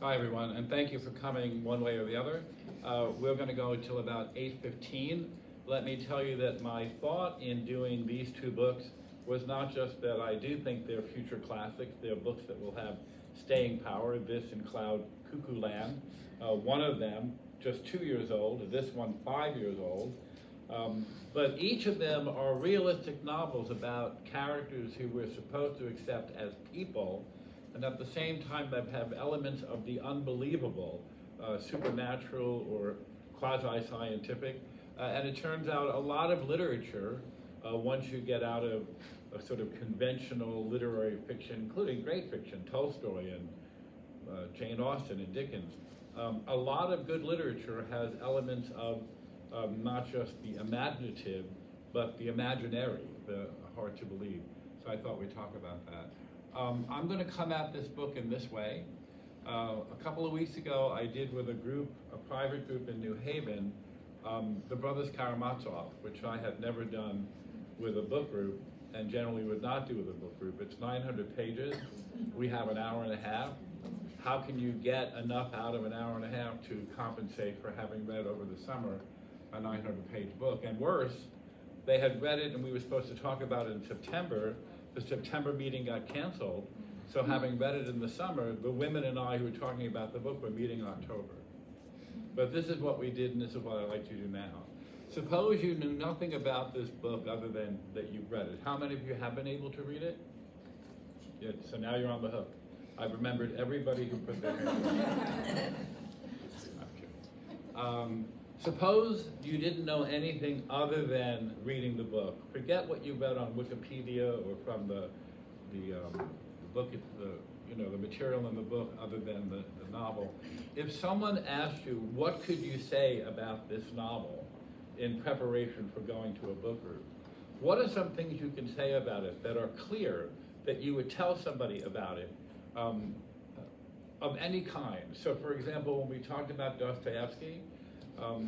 Hi everyone, and thank you for coming one way or the other. We're going to go until about 8:15. Let me tell you that my thought in doing these two books was not just that I do think they're future classics, they're books that will have staying power, this and Cloud Cuckoo Land. One of them just 2 years old, this one 5 years old. But each of them are realistic novels about characters who we're supposed to accept as people, and at the same time that have elements of the unbelievable, supernatural or quasi-scientific. And it turns out a lot of literature, once you get out of a sort of conventional literary fiction, including great fiction, Tolstoy and Jane Austen and Dickens, a lot of good literature has elements of not just the imaginative, but the imaginary, the hard to believe. So I thought we'd talk about that. I'm going to come at this book in this way. A couple of weeks ago, I did with a private group in New Haven, the Brothers Karamazov, which I had never done with a book group, and generally would not do with a book group. It's 900 pages. We have an hour and a half. How can you get enough out of an hour and a half to compensate for having read over the summer a 900-page book? And worse, they had read it and we were supposed to talk about it in September. The September meeting got canceled, so having read it in the summer, the women and I who were talking about the book were meeting in October. But this is what we did, and this is what I'd like you to do now. Suppose you knew nothing about this book other than that you've read it. How many of you have been able to read it? Yeah, so now you're on the hook. I've remembered everybody who put their hand up. Suppose you didn't know anything other than reading the book. Forget what you read on Wikipedia or from the book, the material in the book other than the novel. If someone asked you, what could you say about this novel in preparation for going to a book group? What are some things you can say about it that are clear that you would tell somebody about it of any kind? So for example, when we talked about Dostoevsky,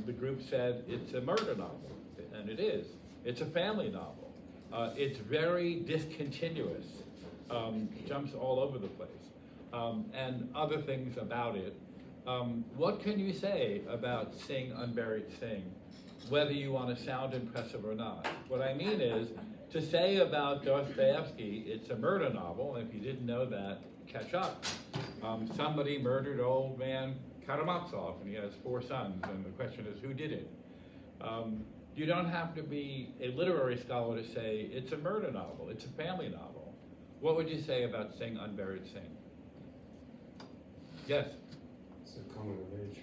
the group said it's a murder novel, and it is. It's a family novel. It's very discontinuous, jumps all over the place, and other things about it. What can you say about Unburied, whether you want to sound impressive or not? What I mean is, to say about Dostoevsky, it's a murder novel, and if you didn't know that, catch up. Somebody murdered old man Karamazov, and he has 4 sons, and the question is, who did it? You don't have to be a literary scholar to say it's a murder novel, it's a family novel. What would you say about Unburied? Yes? It's a coming of age.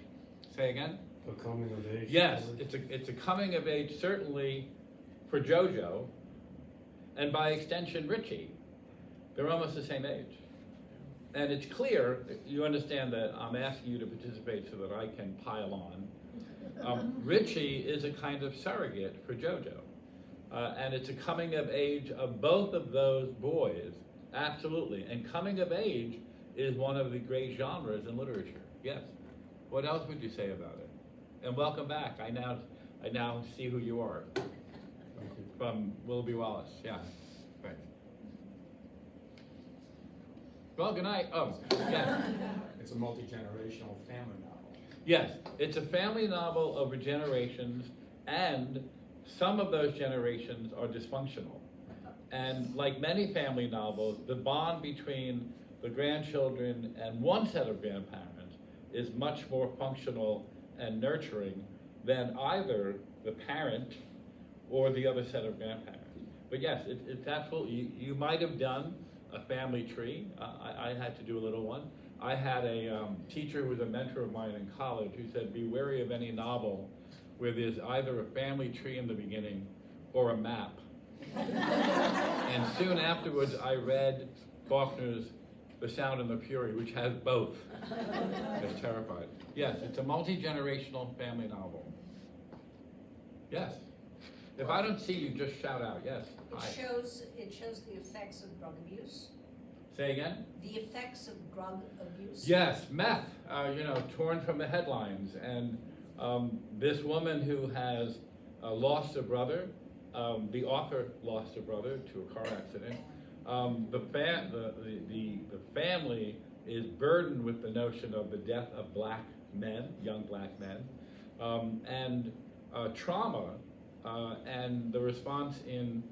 Say again? A coming of age. Yes, it's a coming of age, certainly for Jojo, and by extension, Richie. They're almost the same age. And it's clear, you understand that I'm asking you to participate so that I can pile on. Richie is a kind of surrogate for Jojo. And it's a coming of age of both of those boys, absolutely. And coming of age is one of the great genres in literature. Yes. What else would you say about it? And welcome back. I now see who you are. From Willoughby Wallace. Yeah. Right. Well, good night. Oh, yes. It's a multi-generational family novel. Yes, it's a family novel over generations, and some of those generations are dysfunctional. And like many family novels, the bond between the grandchildren and one set of grandparents is much more functional and nurturing than either the parent or the other set of grandparents. But yes, it's absolutely, you might have done a family tree. I had to do a little one. I had a teacher who was a mentor of mine in college who said, be wary of any novel where there's either a family tree in the beginning or a map. And soon afterwards, I read Faulkner's The Sound and the Fury, which has both. I was terrified. Yes, it's a multi-generational family novel. Yes. If I don't see you, just shout out. Yes. It shows the effects of drug abuse. Say again? The effects of drug abuse. Yes, meth, torn from the headlines. And this woman who has lost a brother, the author lost a brother to a car accident. The family is burdened with the notion of the death of black men, young black men, and trauma, and the response in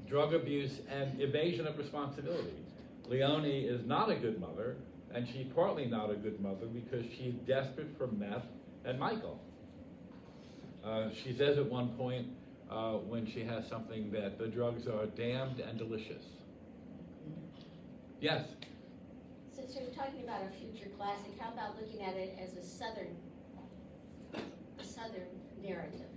drug abuse and evasion of responsibility. Leonie is not a good mother, and she's partly not a good mother because she's desperate for meth and Michael. She says at one point when she has something that the drugs are damned and delicious. Yes? Since you're talking about a future classic, how about looking at it as a southern narrative?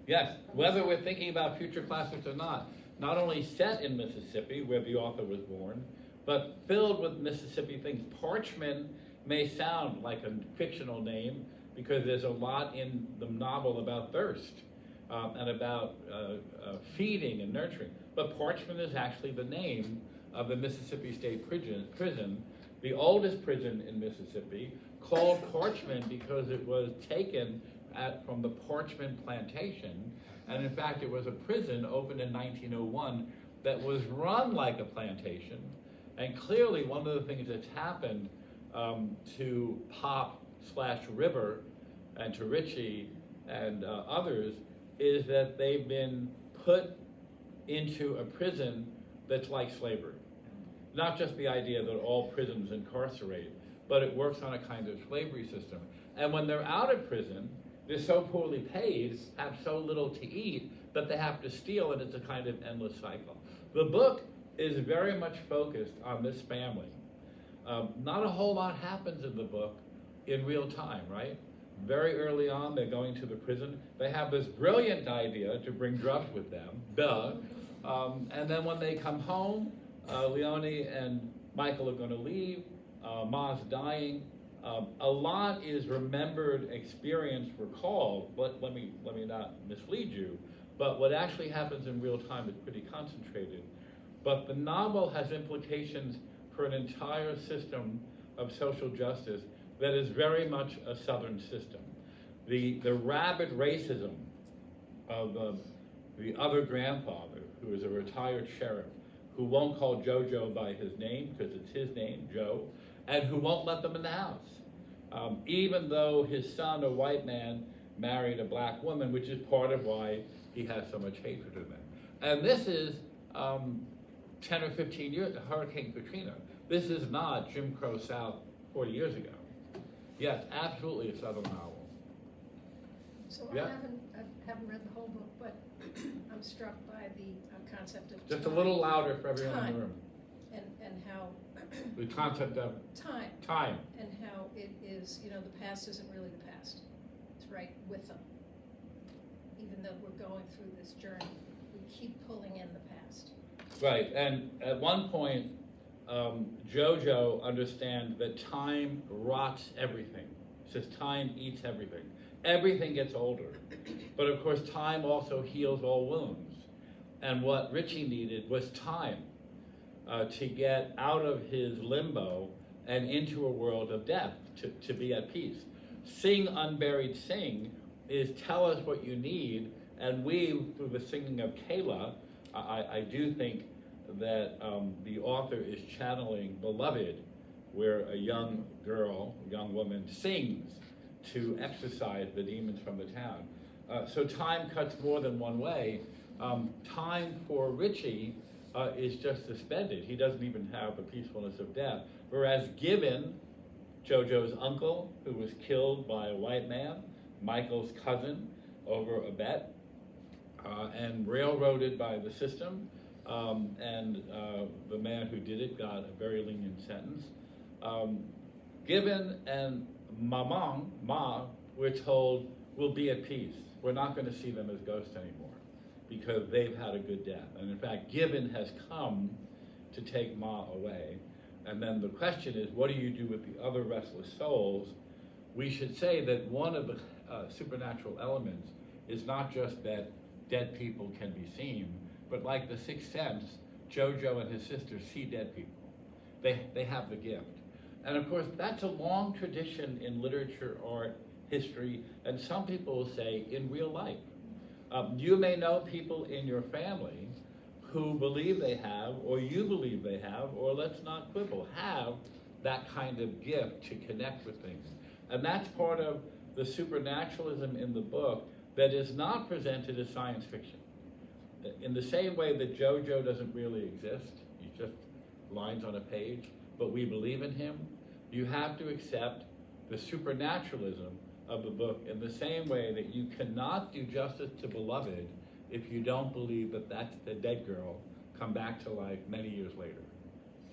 Yes, whether we're thinking about future classics or not only set in Mississippi, where the author was born, but filled with Mississippi things. Parchman may sound like a fictional name because there's a lot in the novel about thirst and about feeding and nurturing. But Parchman is actually the name of the Mississippi State Prison, the oldest prison in Mississippi, called Parchman because it was taken from the Parchman plantation. And in fact, it was a prison opened in 1901 that was run like a plantation. And clearly, one of the things that's happened to Pop/River and to Richie and others is that they've been put into a prison that's like slavery. Not just the idea that all prisons incarcerate, but it works on a kind of slavery system. And when they're out of prison, they're so poorly paid, have so little to eat, that they have to steal, and it's a kind of endless cycle. The book is very much focused on this family. Not a whole lot happens in the book in real time, right? Very early on, they're going to the prison. They have this brilliant idea to bring drugs with them, duh. And then when they come home, Leonie and Michael are going to leave. Ma's dying. A lot is remembered, experienced, recalled. But let me not mislead you. But what actually happens in real time is pretty concentrated. But the novel has implications for an entire system of social justice that is very much a Southern system. The rabid racism of the other grandfather, who is a retired sheriff, who won't call JoJo by his name because it's his name, Joe, and who won't let them in the house. Even though his son, a white man, married a black woman, which is part of why he has so much hatred of them. And this is 10 or 15 years, Hurricane Katrina. This is not Jim Crow South 40 years ago. Yes, absolutely a Southern novel. So Yeah. I haven't read the whole book, but I'm struck by the concept of Just a time little louder for everyone in Time. the room. and how The concept of time. and how it is, the past isn't really the past. It's right with them. Even though we're going through this journey, we keep pulling in the past. Right, and at one point, JoJo understands that time rots everything. It says time eats everything. Everything gets older. But of course, time also heals all wounds. And what Richie needed was time to get out of his limbo and into a world of death, to be at peace. Sing, Unburied, sing is tell us what you need, and we, through the singing of Kayla, I do think that the author is channeling Beloved, where a young girl, a young woman, sings to exorcise the demons from the town. So time cuts more than one way. Time for Richie is just suspended. He doesn't even have the peacefulness of death. Whereas Gibbon, JoJo's uncle, who was killed by a white man, Michael's cousin, over a bet, and railroaded by the system, and the man who did it got a very lenient sentence. Gibbon and Ma, we're told, will be at peace. We're not going to see them as ghosts anymore because they've had a good death. And in fact, Gibbon has come to take Ma away. And then the question is, what do you do with the other restless souls? We should say that one of the supernatural elements is not just that dead people can be seen, but like the Sixth Sense, JoJo and his sister see dead people. They have the gift. And of course, that's a long tradition in literature, art, history, and some people will say in real life. You may know people in your family who believe they have, or you believe they have, or let's not quibble, have that kind of gift to connect with things. And that's part of the supernaturalism in the book that is not presented as science fiction. In the same way that JoJo doesn't really exist, he's just lines on a page, but we believe in him, you have to accept the supernaturalism of the book in the same way that you cannot do justice to Beloved if you don't believe that that's the dead girl come back to life many years later.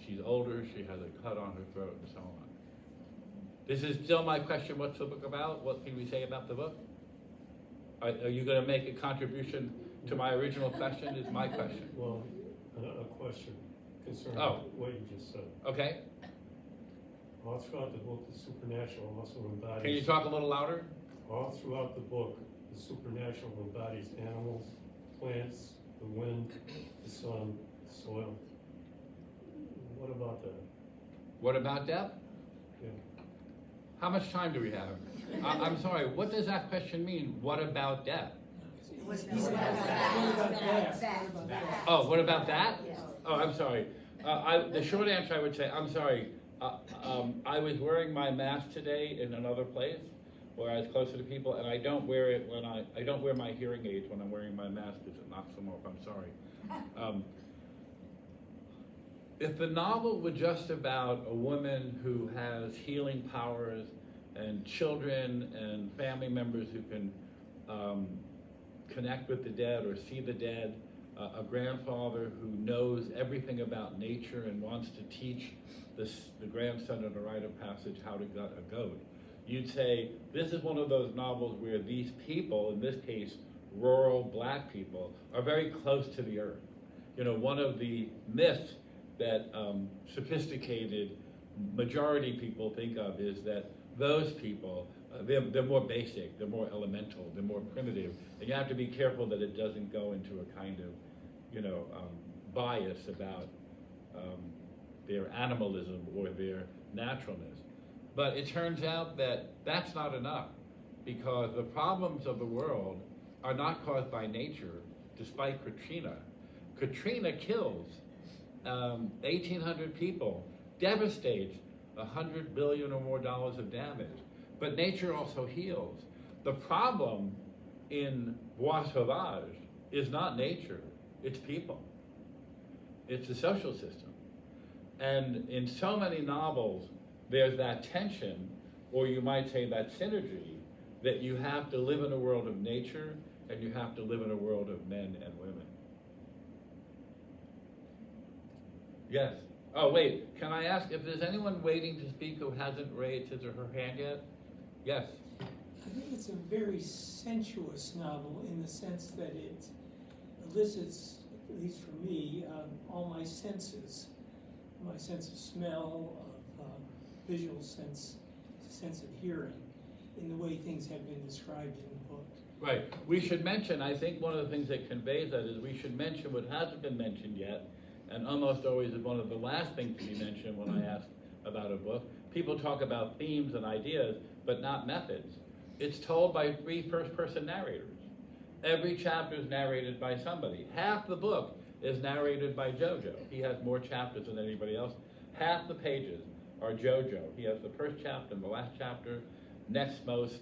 She's older, she has a cut on her throat, and so on. This is still my question, what's the book about? What can we say about the book? Are you going to make a contribution to my original question, is my question? Well, a question concerning what you just said. Okay, All throughout the book, the supernatural also embodies. can you talk a little louder? All throughout the book, the supernatural embodies animals, plants, the wind, the sun, the soil. What about that? What about death? Yeah. How much time do we have? I'm sorry, what does that question mean? What about death? Oh, what about that? Oh, I'm sorry. The short answer I would say, I'm sorry. I was wearing my mask today in another place where I was closer to people, and I don't wear it when I don't wear my hearing aids when I'm wearing my mask because it knocks them off. I'm sorry. If the novel were just about a woman who has healing powers and children and family members who can connect with the dead or see the dead, a grandfather who knows everything about nature and wants to teach the grandson of the rite of passage how to gut a goat, you'd say this is one of those novels where these people, in this case rural black people, are very close to the earth. You know, one of the myths that sophisticated majority people think of is that those people, they're more basic, they're more elemental, they're more primitive, and you have to be careful that it doesn't go into a kind of, bias about their animalism or their naturalness. But it turns out that that's not enough, because the problems of the world are not caused by nature, despite Katrina. Katrina kills 1,800 people, devastates $100 billion or more of damage. But nature also heals. The problem in Bois Sauvage is not nature, it's people. It's the social system. And in so many novels, there's that tension, or you might say that synergy, that you have to live in a world of nature and you have to live in a world of men and women. Yes. Oh, wait, can I ask if there's anyone waiting to speak who hasn't raised his or her hand yet? Yes. I think it's a very sensuous novel in the sense that it elicits, at least for me, all my senses. My sense of smell, of visual sense of hearing, in the way things have been described in the book. Right. We should mention, I think one of the things that conveys that is we should mention what hasn't been mentioned yet, and almost always is one of the last things to be mentioned when I ask about a book. People talk about themes and ideas, but not methods. It's told by 3 first-person narrators. Every chapter is narrated by somebody. Half the book is narrated by JoJo. He has more chapters than anybody else. Half the pages are JoJo. He has the first chapter and the last chapter. Next most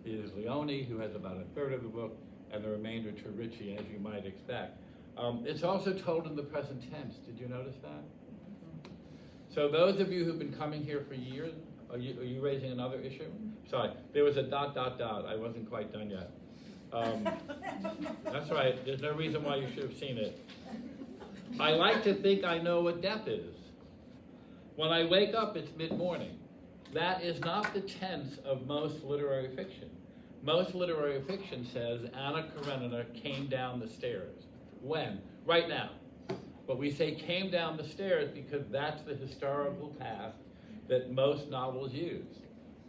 is Leone, who has about 1/3 of the book, and the remainder to Richie, as you might expect. It's also told in the present tense. Did you notice that? So those of you who've been coming here for years, are you raising another issue? Sorry, there was a ... I wasn't quite done yet. That's right, there's no reason why you should have seen it. I like to think I know what death is. When I wake up, it's mid-morning. That is not the tense of most literary fiction. Most literary fiction says Anna Karenina came down the stairs. When? Right now. But we say came down the stairs because that's the historical path that most novels use,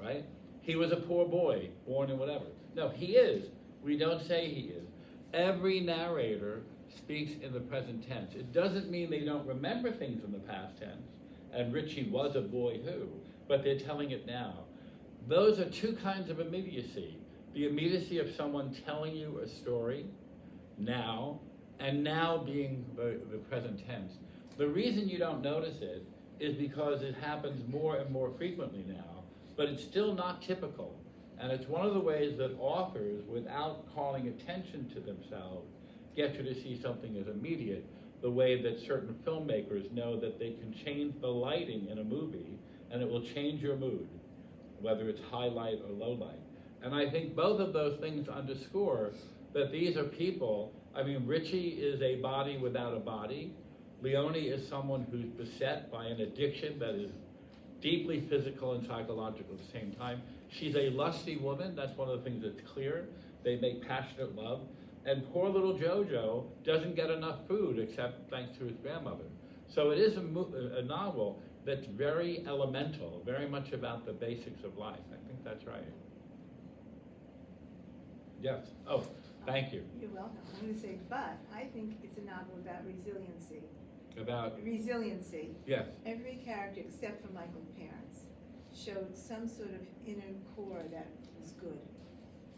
right? He was a poor boy, born in whatever. No, he is. We don't say he is. Every narrator speaks in the present tense. It doesn't mean they don't remember things in the past tense, and Richie was a boy who, but they're telling it now. Those are 2 kinds of immediacy. The immediacy of someone telling you a story now, and now being the present tense. The reason you don't notice it is because it happens more and more frequently now, but it's still not typical. And it's one of the ways that authors, without calling attention to themselves, get you to see something as immediate, the way that certain filmmakers know that they can change the lighting in a movie and it will change your mood, whether it's high light or low light. And I think both of those things underscore that these are people. I mean, Richie is a body without a body. Leonie is someone who's beset by an addiction that is deeply physical and psychological at the same time. She's a lusty woman, that's one of the things that's clear. They make passionate love. And poor little Jojo doesn't get enough food except thanks to his grandmother. So it is a novel that's very elemental, very much about the basics of life. I think that's right. Yes, oh, thank you. You're welcome. I'm gonna say, but I think it's a novel about resiliency. About, Resiliency. yes, Every character except for Michael's parents showed some sort of inner core that was good.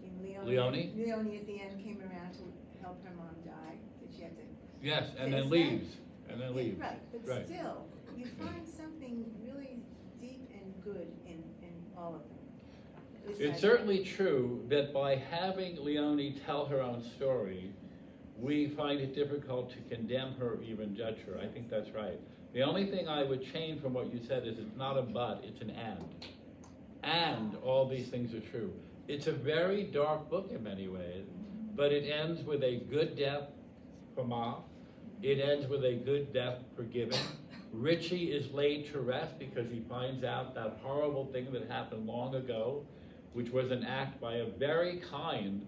I mean, Leonie at the end came around to help her mom die, that she had to. yes, and Face then that. leaves, and then Yeah, leaves. right, but Right. still, you find something really deep and good in all of them. At least It's I- certainly true that by having Leonie tell her own story, we find it difficult to condemn her or even judge her. I think that's right. The only thing I would change from what you said is it's not a but, it's an and. And all these things are true. It's a very dark book in many ways, but it ends with a good death for Ma. It ends with a good death for Gibbon. Richie is laid to rest because he finds out that horrible thing that happened long ago, which was an act by a very kind,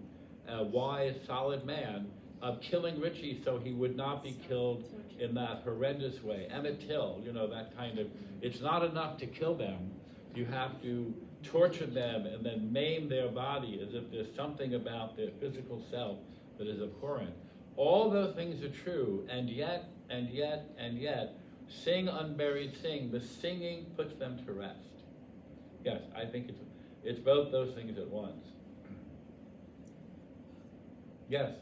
wise, solid man of killing Richie so he would not be killed in that horrendous way. Emmett Till, you know, that kind of, it's not enough to kill them. You have to torture them and then maim their body as if there's something about their physical self that is abhorrent. All those things are true, and yet, sing Unburied, sing. The singing puts them to rest. Yes, I think it's both those things at once. Yes.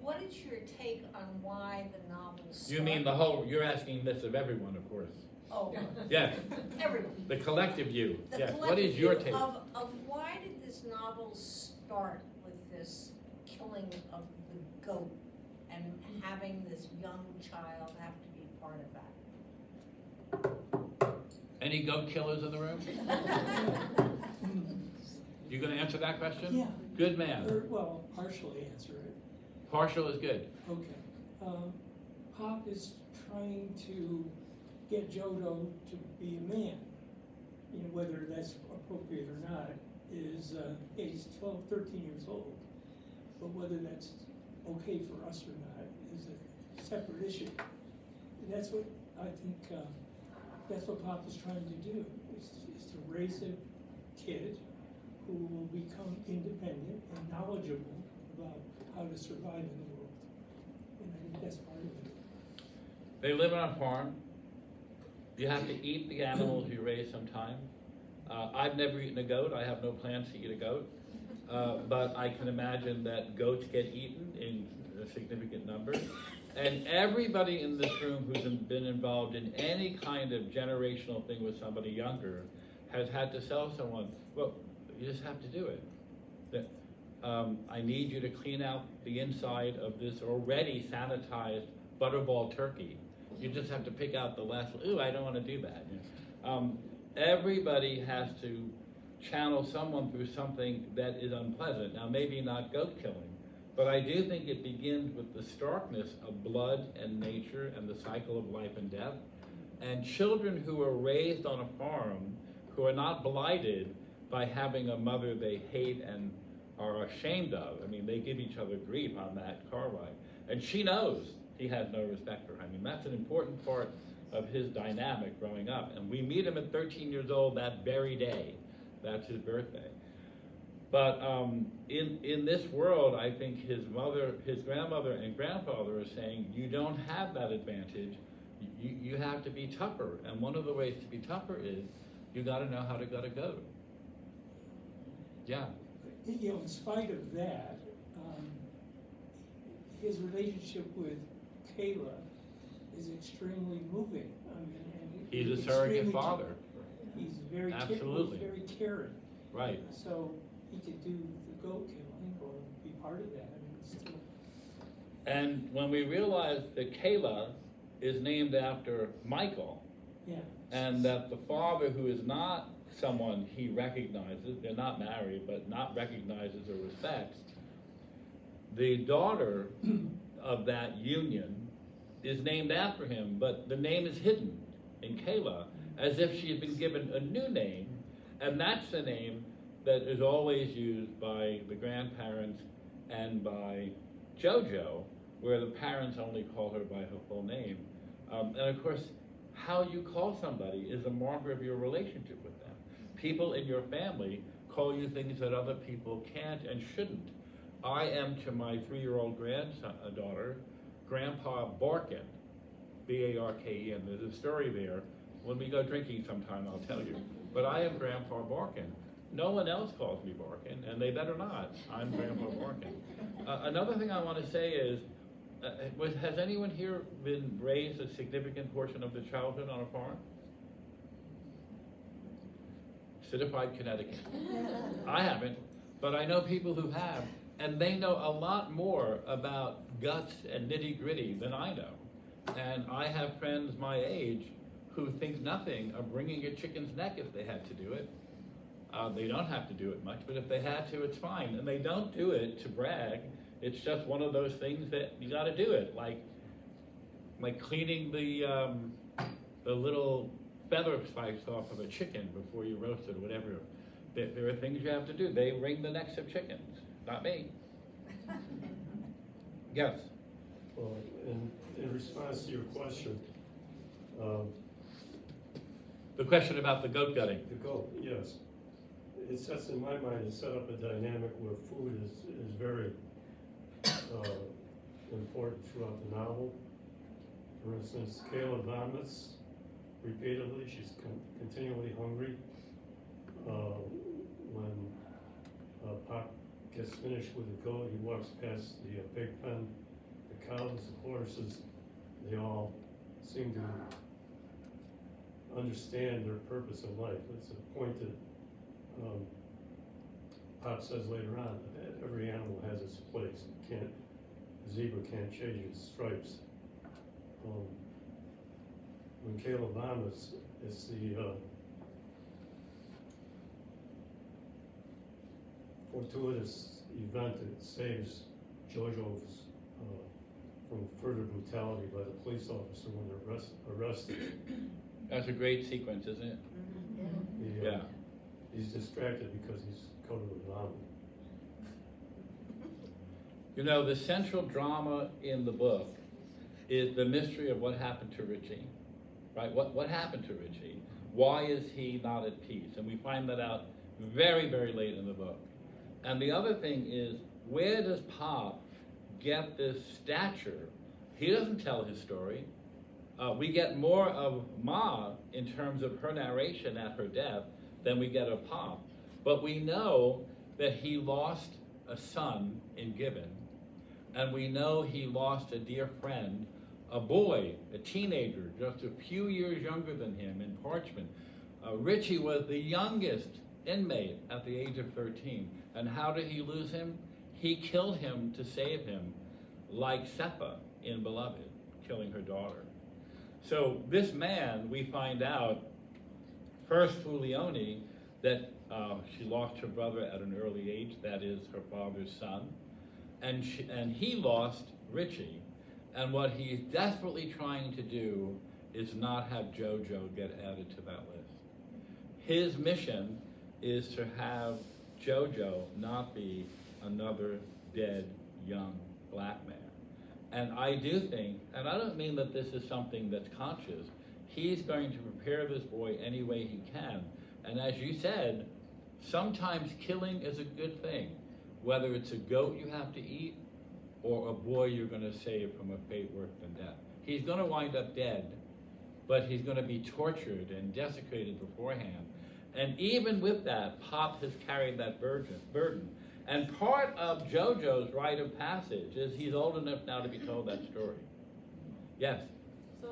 What is your take on why the novel started? You mean the whole, you're asking this of everyone, of course. Oh, Yes, everyone. the collective you. The Yes, what collective is your view take? Of why did this novel start with this killing of the goat and having this young child have to be part of that? Any goat killers in the room? You gonna answer that question? Yeah. Good man. Well, partially answer it. Partial is good. Okay. Pop is trying to get Jodo to be a man. You know, whether that's appropriate or not is, he's 12, 13 years old. But whether that's okay for us or not is a separate issue. And that's what I think, that's what Pop is trying to do, is to raise a kid who will become independent and knowledgeable about how to survive in the world. And I think that's part of it. They live on a farm. You have to eat the animals you raise sometime. I've never eaten a goat. I have no plans to eat a goat. But I can imagine that goats get eaten in a significant number. And everybody in this room who's been involved in any kind of generational thing with somebody younger has had to tell someone, well, you just have to do it. That, I need you to clean out the inside of this already sanitized butterball turkey. You just have to pick out the last one. Ooh, I don't want to do that. Everybody has to channel someone through something that is unpleasant. Now, maybe not goat killing, but I do think it begins with the starkness of blood and nature and the cycle of life and death. And children who are raised on a farm, who are not blighted by having a mother they hate and are ashamed of. I mean, they give each other grief on that car ride. And she knows he has no respect for her. I mean, that's an important part of his dynamic growing up. And we meet him at 13 years old that very day. That's his birthday. But in this world, I think his grandmother and grandfather are saying, you don't have that advantage. You have to be tougher. And one of the ways to be tougher is you got to know how to gut a goat. Yeah. You know, in spite of that, his relationship with Kayla is extremely moving. I mean, and He's a surrogate extremely- father, He's very, Absolutely. he's very caring. right. So he could do the goat killing or be part of that. I mean, it's still, And when we realize that Kayla is named after Michael, yeah. and that the father, who is not someone he recognizes, they're not married, but not recognizes or respects, the daughter of that union is named after him, but the name is hidden in Kayla, as if she had been given a new name, and that's the name that is always used by the grandparents and by JoJo, where the parents only call her by her full name. And of course, how you call somebody is a marker of your relationship with them. People in your family call you things that other people can't and shouldn't. I am to my 3-year-old granddaughter, Grandpa Barkin, B-A-R-K-E-N. There's a story there. When we go drinking sometime, I'll tell you. But I am Grandpa Barkin. No one else calls me Barkin, and they better not. I'm Grandpa Barkin. Another thing I want to say is, has anyone here been raised a significant portion of their childhood on a farm? Citified, Connecticut. I haven't, but I know people who have, and they know a lot more about guts and nitty-gritty than I know. And I have friends my age who think nothing of bringing a chicken's neck if they had to do it. They don't have to do it much, but if they had to, it's fine. And they don't do it to brag. It's just one of those things that you got to do it, like cleaning the little feather spikes off of a chicken before you roast it or whatever. There are things you have to do. They wring the necks of chickens, not me. Yes. Well, in response to your question, The question about the goat gutting. the goat, yes. It sets, in my mind, it set up a dynamic where food is very important throughout the novel. For instance, Kayla vomits repeatedly. She's continually hungry. When Pop gets finished with the goat, he walks past the pig pen. The cows, the horses, they all seem to understand their purpose in life. It's a point that Pop says later on, that every animal has its place. A zebra can't change its stripes. When Kayla vomits, it's the fortuitous event that saves JoJo's from further brutality by the police officer when they're arrested. That's a great sequence, isn't it? He, Yeah. He's distracted because he's covered with vomit. You know, the central drama in the book is the mystery of what happened to Richie, right? What happened to Richie? Why is he not at peace? And we find that out very, very late in the book. And the other thing is, where does Pop get this stature? He doesn't tell his story. We get more of Ma in terms of her narration at her death than we get of Pop. But we know that he lost a son in Gibbon, and we know he lost a dear friend, a boy, a teenager, just a few years younger than him in Parchment. Richie was the youngest inmate at the age of 13. And how did he lose him? He killed him to save him, like Seppa in Beloved, killing her daughter. So this man, we find out, first through Leone, that she lost her brother at an early age, that is her father's son, and he lost Richie. And what he's desperately trying to do is not have JoJo get added to that list. His mission is to have JoJo not be another dead young black man. And I do think, and I don't mean that this is something that's conscious, he's going to prepare this boy any way he can. And as you said, sometimes killing is a good thing, whether it's a goat you have to eat or a boy you're going to save from a fate worse than death. He's going to wind up dead, but he's going to be tortured and desecrated beforehand. And even with that, Pop has carried that burden. And part of JoJo's rite of passage is he's old enough now to be told that story. Yes? So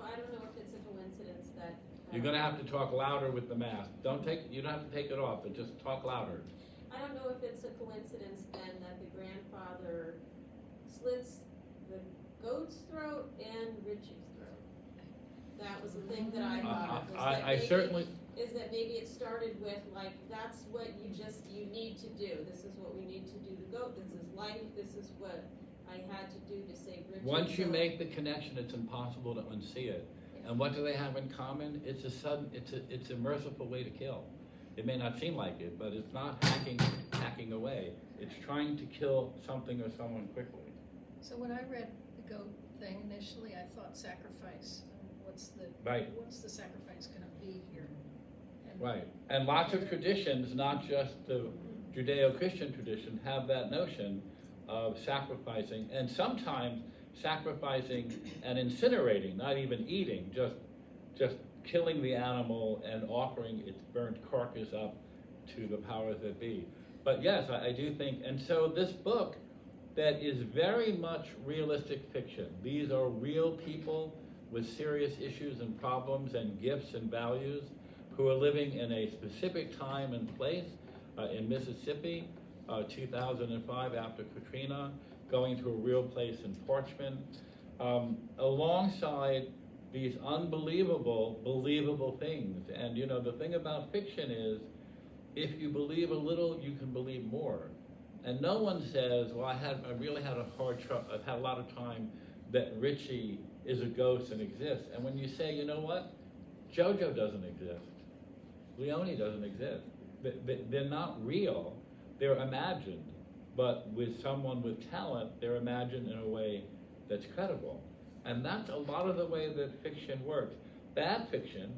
You're gonna have to talk louder with the mask. You don't have to take it off, but just talk louder. I don't know if it's a coincidence then that the grandfather slits the goat's throat and Richie's throat. That was the thing that I thought of, was that I maybe- certainly, is that maybe it started with like, that's what you need to do. This is what we need to do the goat. This is life. This is what I had to do to save Richie. once you So- make the connection, it's impossible to unsee it. And what do they have in common? It's a merciful way to kill. It may not seem like it, but it's not hacking away. It's trying to kill something or someone quickly. So when I read the goat thing initially, I thought sacrifice. Right. What's the sacrifice gonna be here? And Right, and lots of traditions, not just the Judeo-Christian tradition, have that notion of sacrificing, and sometimes sacrificing and incinerating, not even eating, just killing the animal and offering its burnt carcass up to the powers that be. But yes, I do think, and so this book that is very much realistic fiction. These are real people with serious issues and problems and gifts and values who are living in a specific time and place in Mississippi, 2005 after Katrina, going to a real place in Parchman, alongside these believable things. And you know, the thing about fiction is, if you believe a little, you can believe more. And no one says, well, I've had a lot of time that Richie is a ghost and exists. And when you say, you know what, JoJo doesn't exist, Leonie doesn't exist, they're not real, they're imagined. But with someone with talent, they're imagined in a way that's credible. And that's a lot of the way that fiction works. Bad fiction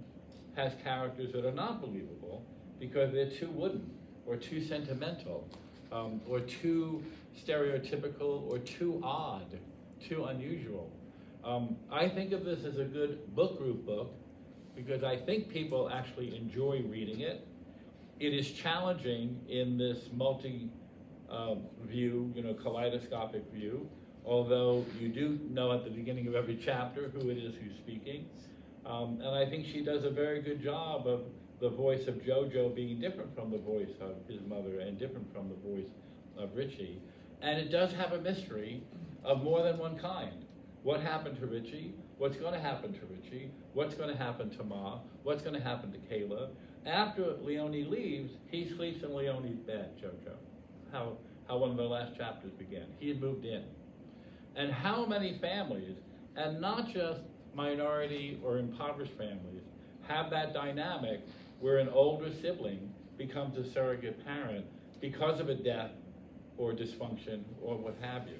has characters that are not believable because they're too wooden, or too sentimental, or too stereotypical, or too odd, too unusual. I think of this as a good book group book because I think people actually enjoy reading it. It is challenging in this view, kaleidoscopic view, although you do know at the beginning of every chapter who it is who's speaking. And I think she does a very good job of the voice of JoJo being different from the voice of his mother and different from the voice of Richie. And it does have a mystery of more than one kind. What happened to Richie? What's going to happen to Richie? What's going to happen to Ma? What's going to happen to Kayla? After Leonie leaves, he sleeps in Leonie's bed, JoJo. How one of the last chapters began. He had moved in. And how many families, and not just minority or impoverished families, have that dynamic where an older sibling becomes a surrogate parent because of a death or dysfunction or what have you.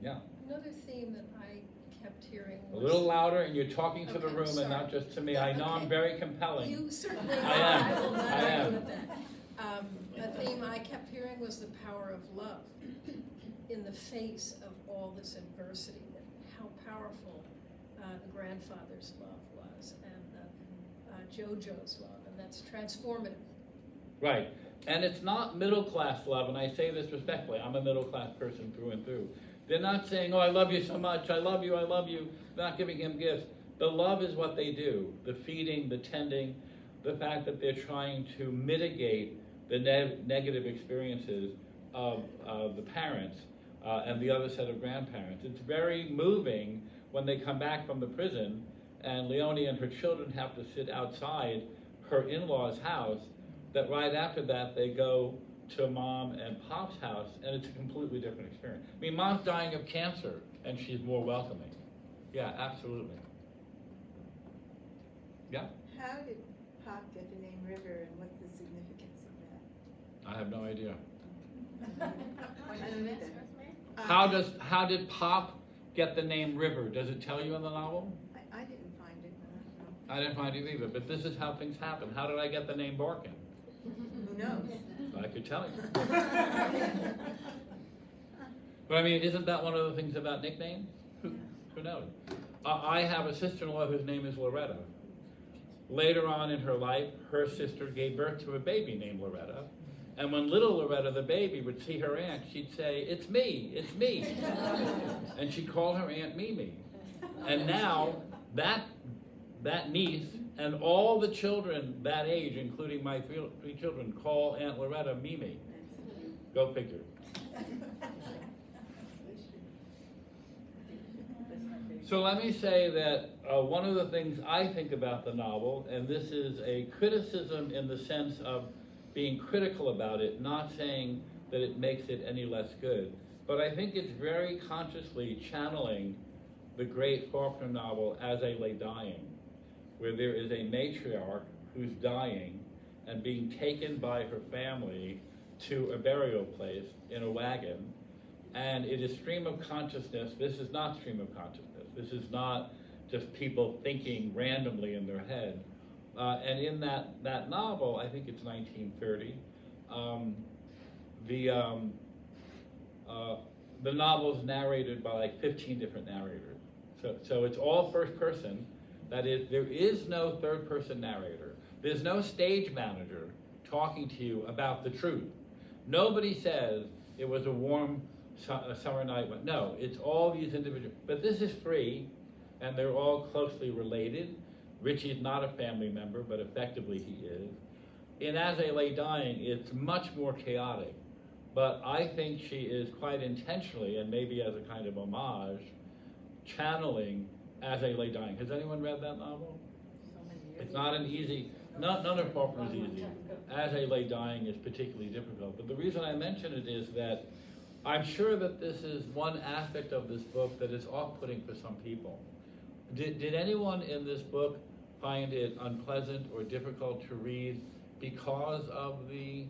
Yeah. Another theme that I kept hearing A was. little louder, and you're talking to the Okay, room and not sorry. just to me. I know I'm Okay. very compelling. You certainly I are. am. I will not I am. argue with that. A theme I kept hearing was the power of love in the face of all this adversity, that how powerful the grandfather's love was, and JoJo's love, and that's transformative. Right. And it's not middle-class love, and I say this respectfully. I'm a middle-class person through and through. They're not saying, oh, I love you so much, I love you, I love you. They're not giving him gifts. The love is what they do. The feeding, the tending, the fact that they're trying to mitigate the negative experiences of the parents and the other set of grandparents. It's very moving when they come back from the prison and Leonie and her children have to sit outside her in-laws' house, that right after that they go to Mom and Pop's house, and it's a completely different experience. I mean, Mom's dying of cancer, and she's more welcoming. Yeah, absolutely. Yeah? How did Pop get the name River, and what's the significance of I have no idea. that? I don't either. How did Pop get the name River? Does it tell you in the novel? I didn't find it, I don't know. I didn't find it either, but this is how things happen. How did I get the name Barkin? Who knows? I could tell you. But I mean, isn't that one of the things about nicknames? Who knows? I have a sister-in-law whose name is Loretta. Later on in her life, her sister gave birth to a baby named Loretta. And when little Loretta, the baby, would see her aunt, she'd say, it's me, it's me. And she'd call her aunt Mimi. And now, that that niece and all the children that age, including my three children, call Aunt Loretta Mimi. Go figure. So let me say that one of the things I think about the novel, and this is a criticism in the sense of being critical about it, not saying that it makes it any less good, but I think it's very consciously channeling the great Faulkner novel As I Lay Dying, where there is a matriarch who's dying and being taken by her family to a burial place in a wagon, and it is stream of consciousness. This is not stream of consciousness. This is not just people thinking randomly in their head. And in that novel, I think it's 1930, the novel's narrated by like 15 different narrators. So it's all first person. That is, there is no third person narrator. There's no stage manager talking to you about the truth. Nobody says it was a warm summer night. No, it's all these individuals. But this is three, and they're all closely related. Richie's not a family member, but effectively he is. In As I Lay Dying, it's much more chaotic. But I think she is quite intentionally, and maybe as a kind of homage, channeling As I Lay Dying. Has anyone read that novel? It's not an easy, none of Faulkner's easy. As I Lay Dying is particularly difficult. But the reason I mention it is that I'm sure that this is one aspect of this book that is off-putting for some people. Did anyone in this book find it unpleasant or difficult to read because of the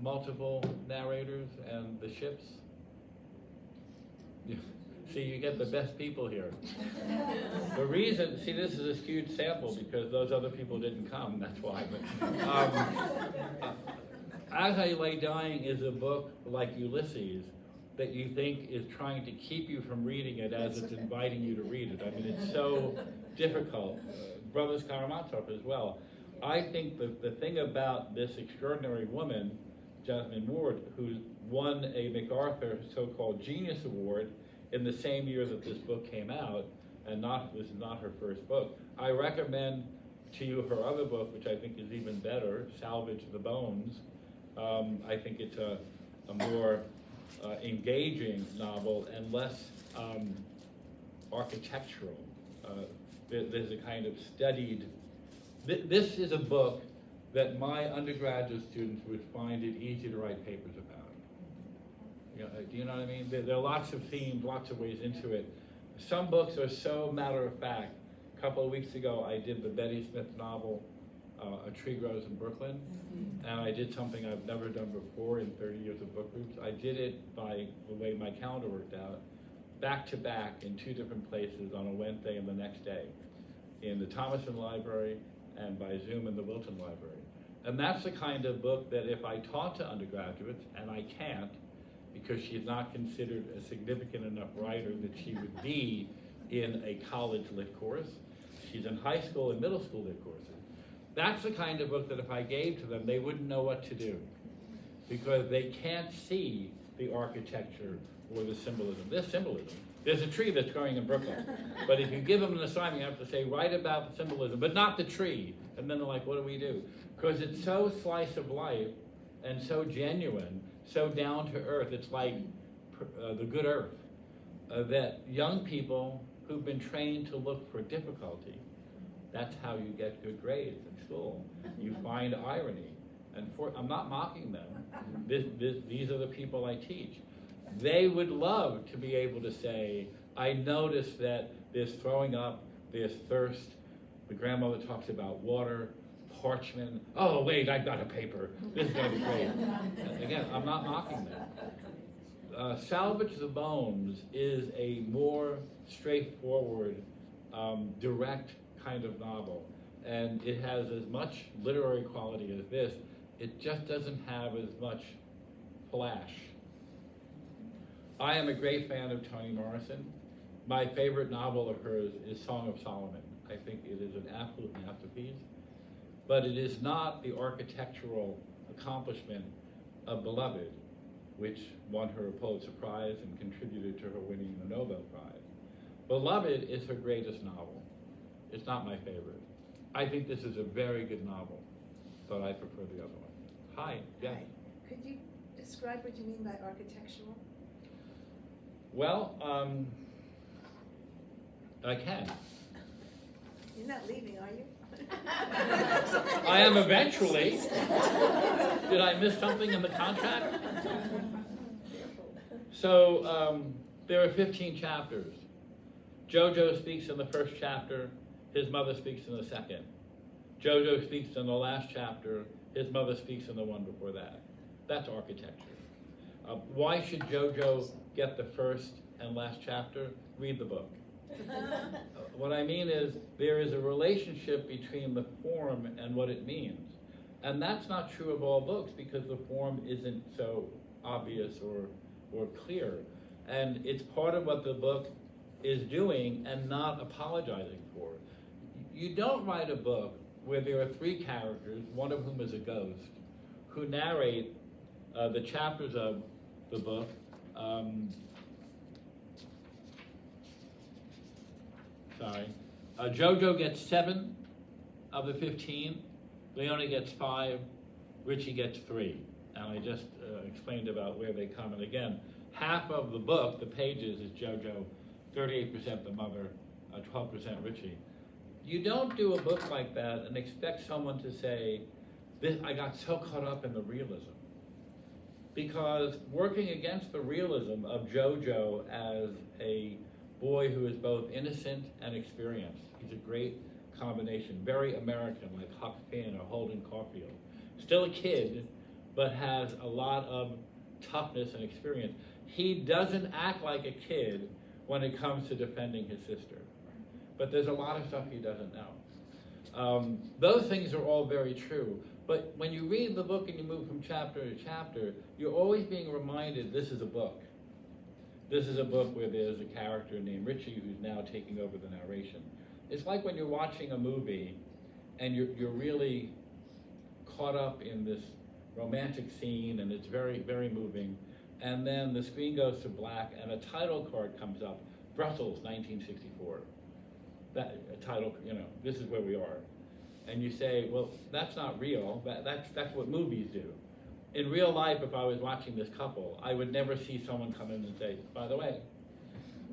multiple narrators and the ships? See, you get the best people here. The reason, see, this is a skewed sample because those other people didn't come, that's why. But, As I Lay Dying is a book like Ulysses that you think is trying to keep you from reading it as it's inviting you to read it. I mean, it's so difficult. Brothers Karamazov as well. I think the thing about this extraordinary woman, Jasmine Ward, who won a MacArthur so-called Genius Award in the same year that this book came out, and this is not her first book. I recommend to you her other book, which I think is even better, Salvage the Bones. I think it's a more engaging novel and less architectural. There's a kind of studied, this is a book that my undergraduate students would find it easy to write papers about. Do you know what I mean? There are lots of themes, lots of ways into it. Some books are so matter of fact. A couple of weeks ago, I did the Betty Smith novel, A Tree Grows in Brooklyn, and I did something I've never done before in 30 years of book groups. I did it by the way my calendar worked out, back to back in two different places on a Wednesday and the next day, in the Thomason Library and by Zoom in the Wilton Library. And that's the kind of book that if I taught to undergraduates, and I can't, because she's not considered a significant enough writer that she would be in a college lit course. She's in high school and middle school lit courses. That's the kind of book that if I gave to them, they wouldn't know what to do because they can't see the architecture or the symbolism. There's symbolism. There's a tree that's growing in Brooklyn. But if you give them an assignment, you have to say, write about the symbolism, but not the tree. And then they're like, what do we do? Because it's so slice of life and so genuine, so down to earth. It's like the good earth, that young people who've been trained to look for difficulty, that's how you get good grades in school. You find irony. And I'm not mocking them. These are the people I teach. They would love to be able to say, I noticed that there's throwing up, there's thirst. The grandmother talks about water, parchment. Oh, wait, I've got a paper. This is going to be great. Again, I'm not mocking them. Salvage the Bones is a more straightforward, direct kind of novel. And it has as much literary quality as this. It just doesn't have as much flash. I am a great fan of Toni Morrison. My favorite novel of hers is Song of Solomon. I think it is an absolute masterpiece. But it is not the architectural accomplishment of Beloved, which won her a Pulitzer Prize and contributed to her winning the Nobel Prize. Beloved is her greatest novel. It's not my favorite. I think this is a very good novel, but I prefer the other one. Hi, yes. Hi. Could you describe what you mean by architectural? Well, I can. You're not leaving, are you? I am eventually. Did I miss something in the contract? So, there are 15 chapters. Jojo speaks in the first chapter, his mother speaks in the second. Jojo speaks in the last chapter, his mother speaks in the one before that. That's architecture. Why should Jojo get the first and last chapter? Read the book. What I mean is, there is a relationship between the form and what it means. And that's not true of all books, because the form isn't so obvious or clear. And it's part of what the book is doing and not apologizing for. You don't write a book where there are 3 characters, one of whom is a ghost, who narrate the chapters of the book. Jojo gets 7 of the 15, Leone gets 5, Richie gets 3. And I just explained about where they come. And again, half of the book, the pages, is Jojo, 38% the mother, 12% Richie. You don't do a book like that and expect someone to say, I got so caught up in the realism. Because working against the realism of Jojo as a boy who is both innocent and experienced, he's a great combination, very American, like Huck Finn or Holden Caulfield. Still a kid, but has a lot of toughness and experience. He doesn't act like a kid when it comes to defending his sister. But there's a lot of stuff he doesn't know. Those things are all very true. But when you read the book and you move from chapter to chapter, you're always being reminded this is a book. This is a book where there's a character named Richie who's now taking over the narration. It's like when you're watching a movie and you're really caught up in this romantic scene and it's very, very moving. And then the screen goes to black and a title card comes up, Brussels, 1964. That a title, this is where we are. And you say, well, that's not real. That's what movies do. In real life, if I was watching this couple, I would never see someone come in and say, by the way.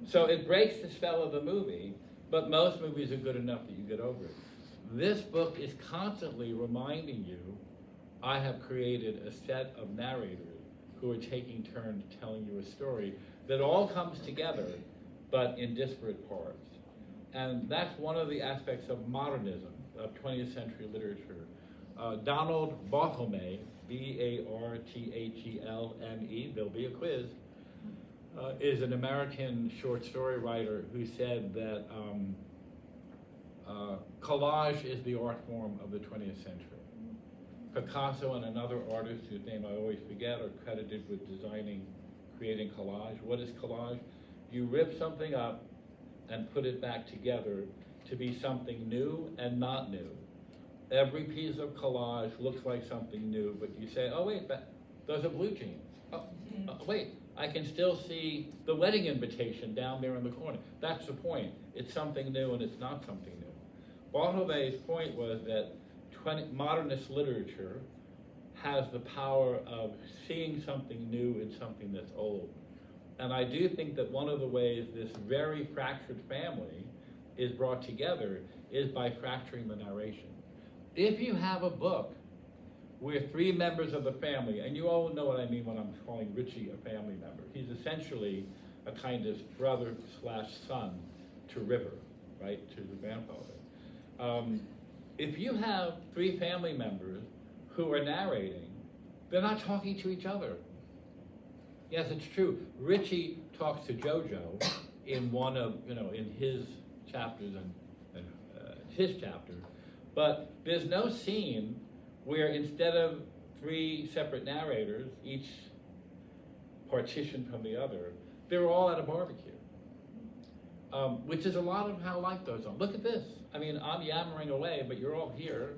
So it breaks the spell of the movie, but most movies are good enough that you get over it. This book is constantly reminding you, I have created a set of narrators who are taking turns telling you a story that all comes together, but in disparate parts. And that's one of the aspects of modernism, of 20th century literature. Donald Barthelme, B-A-R-T-H-E-L-M-E, there'll be a quiz, is an American short story writer who said that collage is the art form of the 20th century. Picasso and another artist whose name I always forget are credited with creating collage. What is collage? You rip something up and put it back together to be something new and not new. Every piece of collage looks like something new, but you say, oh wait, those are blue jeans. Wait, I can still see the wedding invitation down there in the corner. That's the point. It's something new and it's not something new. Barthelme's point was that modernist literature has the power of seeing something new in something that's old. And I do think that one of the ways this very fractured family is brought together is by fracturing the narration. If you have a book where 3 members of the family, and you all know what I mean when I'm calling Richie a family member. He's essentially a kind of brother/son to River, right, to the grandfather. If you have 3 family members who are narrating, they're not talking to each other. Yes, it's true. Richie talks to Jojo in one of, in his chapters and his chapter, but there's no scene where instead of 3 separate narrators, each partitioned from the other, they're all at a barbecue, which is a lot of how life goes on. Look at this. I mean, I'm yammering away, but you're all here.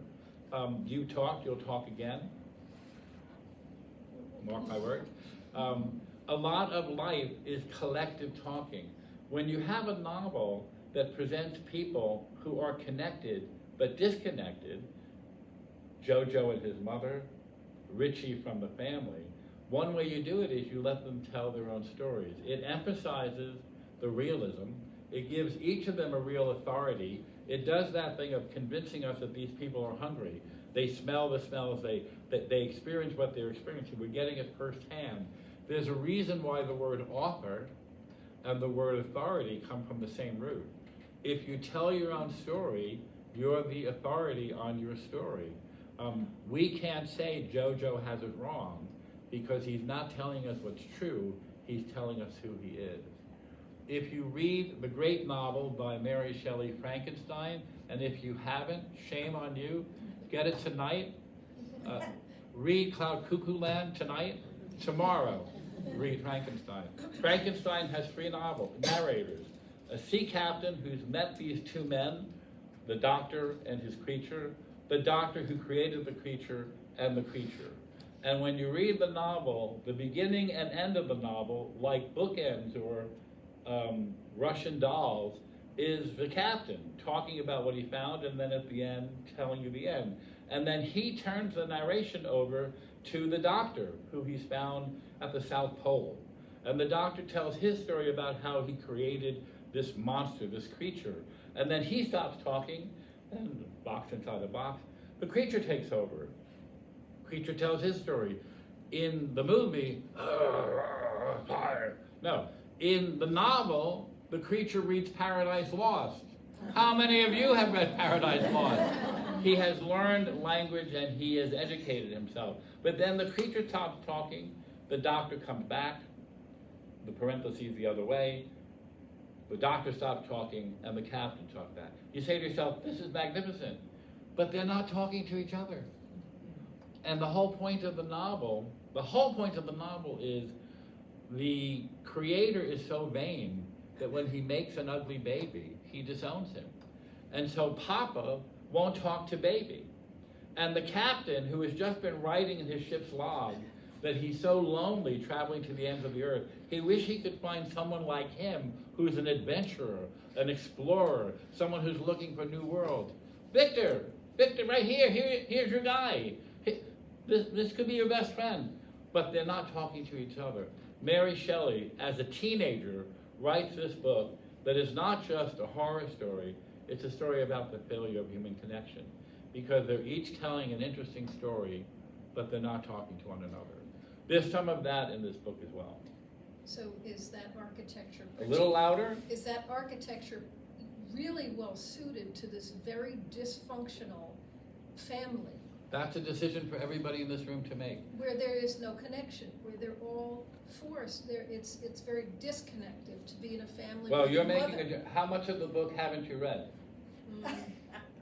You talk, you'll talk again. Mark my words. A lot of life is collective talking. When you have a novel that presents people who are connected but disconnected, JoJo and his mother, Richie from the family. One way you do it is you let them tell their own stories. It emphasizes the realism. It gives each of them a real authority. It does that thing of convincing us that these people are hungry. They smell the smells, they experience what they're experiencing. We're getting it firsthand. There's a reason why the word author and the word authority come from the same root. If you tell your own story, you're the authority on your story. We can't say JoJo has it wrong because he's not telling us what's true, he's telling us who he is. If you read the great novel by Mary Shelley, Frankenstein, and if you haven't, shame on you, get it tonight. Read Cloud Cuckoo Land tonight. Tomorrow, read Frankenstein. Frankenstein has 3 narrators. A sea captain who's met these 2 men, the doctor and his creature, the doctor who created the creature, and the creature. And when you read the novel, the beginning and end of the novel, like bookends or Russian dolls, is the captain talking about what he found and then at the end telling you the end. And then he turns the narration over to the doctor who he's found at the South Pole. And the doctor tells his story about how he created this monster, this creature. And then he stops talking, and box inside a box, the creature takes over. Creature tells his story. In the movie, fire. No, in the novel, the creature reads Paradise Lost. How many of you have read Paradise Lost? He has learned language and he has educated himself. But then the creature stops talking, the doctor comes back, the parentheses the other way, the doctor stops talking, and the captain talks back. You say to yourself, this is magnificent, but they're not talking to each other. And the whole point of the novel is the creator is so vain that when he makes an ugly baby, he disowns him. And so Papa won't talk to baby. And the captain, who has just been writing in his ship's log that he's so lonely traveling to the ends of the earth, he wished he could find someone like him who's an adventurer, an explorer, someone who's looking for new worlds. Victor, right here's your guy. This could be your best friend. But they're not talking to each other. Mary Shelley, as a teenager, writes this book that is not just a horror story, it's a story about the failure of human connection. Because they're each telling an interesting story, but they're not talking to one another. There's some of that in this book as well. So is that architecture? A little louder? Is that architecture really well suited to this very dysfunctional family? That's a decision for everybody in this room to make. Where there is no connection, where they're all forced, it's very disconnected to be in a family. Well, with you're a making mother. how much of the book haven't you read?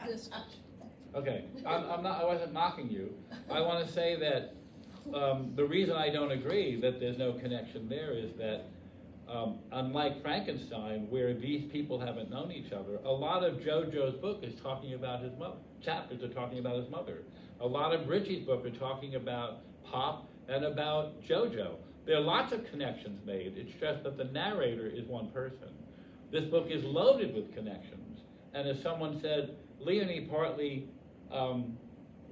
This much. Okay, I wasn't knocking you. I want to say that the reason I don't agree that there's no connection there is that unlike Frankenstein, where these people haven't known each other, a lot of JoJo's book is talking about his mother. Chapters are talking about his mother. A lot of Richie's book are talking about Pop and about JoJo. There are lots of connections made. It's just that the narrator is one person. This book is loaded with connections. And as someone said, Leonie partly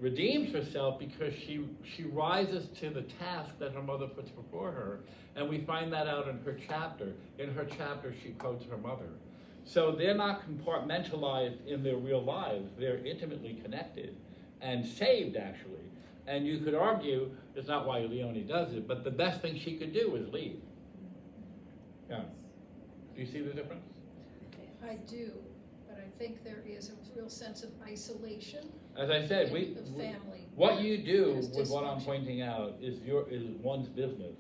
redeems herself because she rises to the task that her mother puts before her. And we find that out in her chapter. In her chapter, she quotes her mother. So they're not compartmentalized in their real lives. They're intimately connected and saved, actually. And you could argue, it's not why Leonie does it, but the best thing she could do is leave. Yeah. Do you see the difference? I do, but I think there is a real sense of isolation. As I said, in the family. what you do There's with what I'm dysfunction. pointing out is one's business.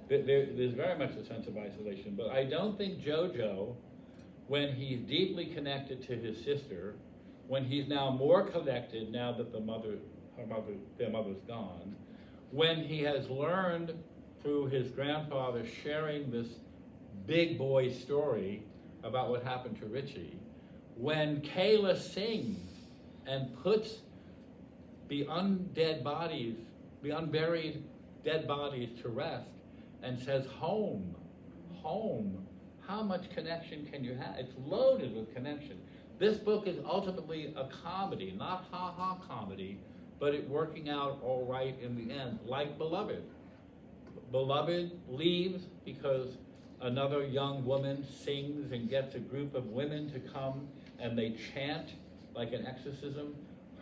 There's very much a sense of isolation, but I don't think JoJo, when he's deeply connected to his sister, when he's now more connected now that their mother's gone, when he has learned through his grandfather sharing this big boy story about what happened to Richie, when Kayla sings and puts the unburied dead bodies to rest and says, home, home, how much connection can you have? It's loaded with connection. This book is ultimately a comedy, not ha-ha comedy, but it working out all right in the end, like Beloved. Beloved leaves because another young woman sings and gets a group of women to come and they chant like an exorcism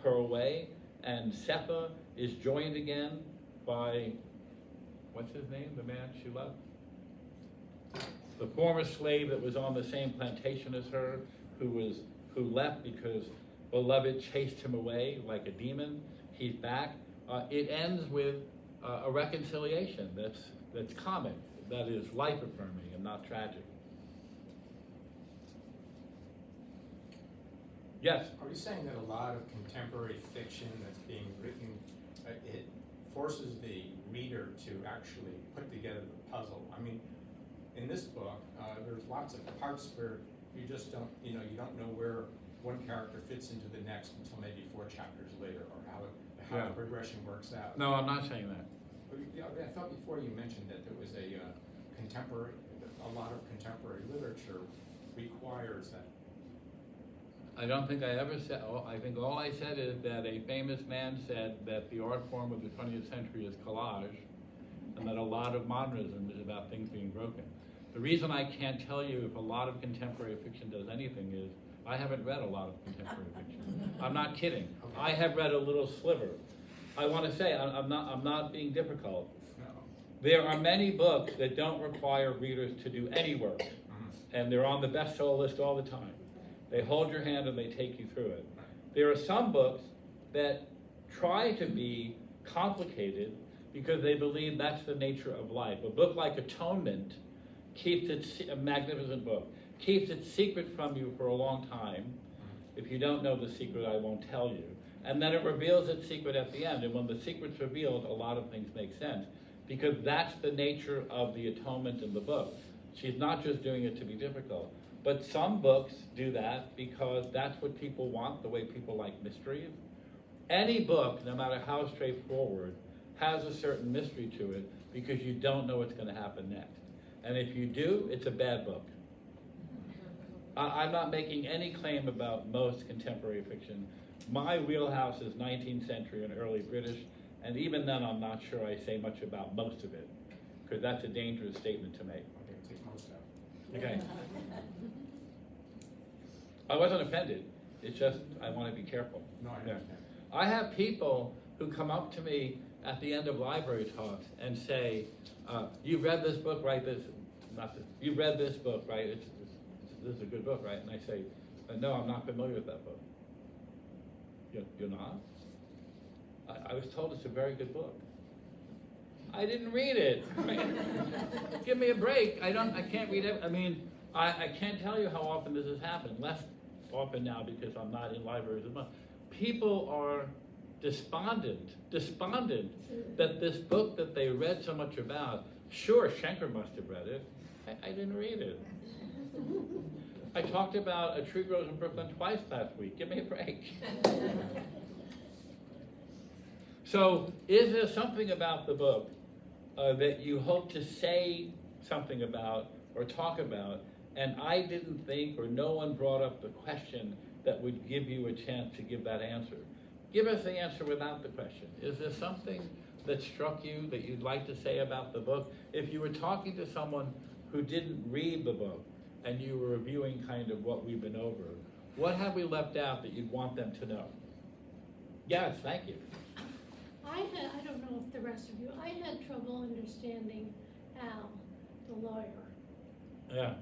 her away, and Seppa is joined again by, what's his name, the man she loved? The former slave that was on the same plantation as her, who left because Beloved chased him away like a demon. He's back. It ends with a reconciliation that's comic, that is life affirming and not tragic. Yes? Are you saying that a lot of contemporary fiction that's being written, it forces the reader to actually put together the puzzle? I mean, in this book, there's lots of parts where you just don't, you don't know where one character fits into the next until maybe 4 chapters later, or how the progression works out. No, I'm not saying that. But, yeah, I thought before you mentioned that there was a lot of contemporary literature requires that. I don't think I ever said, I think all I said is that a famous man said that the art form of the 20th century is collage, and that a lot of modernism is about things being broken. The reason I can't tell you if a lot of contemporary fiction does anything is I haven't read a lot of contemporary fiction. I'm not kidding. Okay. I have read a little sliver. I want to say, I'm not being difficult. No. There are many books that don't require readers to do any work, and they're on the bestseller list all the time. They hold your hand and they take you through it. There are some books that try to be complicated because they believe that's the nature of life. A book like Atonement keeps a magnificent book, keeps it secret from you for a long time. If you don't know the secret, I won't tell you. And then it reveals its secret at the end. And when the secret's revealed, a lot of things make sense, because that's the nature of the atonement in the book. She's not just doing it to be difficult. But some books do that because that's what people want, the way people like mysteries. Any book, no matter how straightforward, has a certain mystery to it because you don't know what's going to happen next. And if you do, it's a bad book. I'm not making any claim about most contemporary fiction. My wheelhouse is 19th century and early British, and even then I'm not sure I say much about most of it, because that's a dangerous statement to make. Okay, take most out. Okay. I wasn't offended. It's just I want to be careful. No, I understand. I have people who come up to me at the end of library talks and say, "You've read this book, right? You read this book, right? This is a good book, right?" And I say, "No, I'm not familiar with that book." You're not? I was told it's a very good book. I didn't read it. I mean, give me a break. I can't read it. I mean, I can't tell you how often this has happened. Less often now because I'm not in libraries as much. People are despondent that this book that they read so much about, sure, Schenker must have read it. I didn't read it. I talked about A Tree Grows in Brooklyn twice last week. Give me a break. So, is there something about the book that you hope to say something about or talk about, and I didn't think, or no one brought up the question that would give you a chance to give that answer? Give us the answer without the question. Is there something that struck you that you'd like to say about the book? If you were talking to someone who didn't read the book and you were reviewing kind of what we've been over, what have we left out that you'd want them to know? Yes, thank you. I don't know if the rest of you, I had trouble understanding Al, the lawyer. Yeah.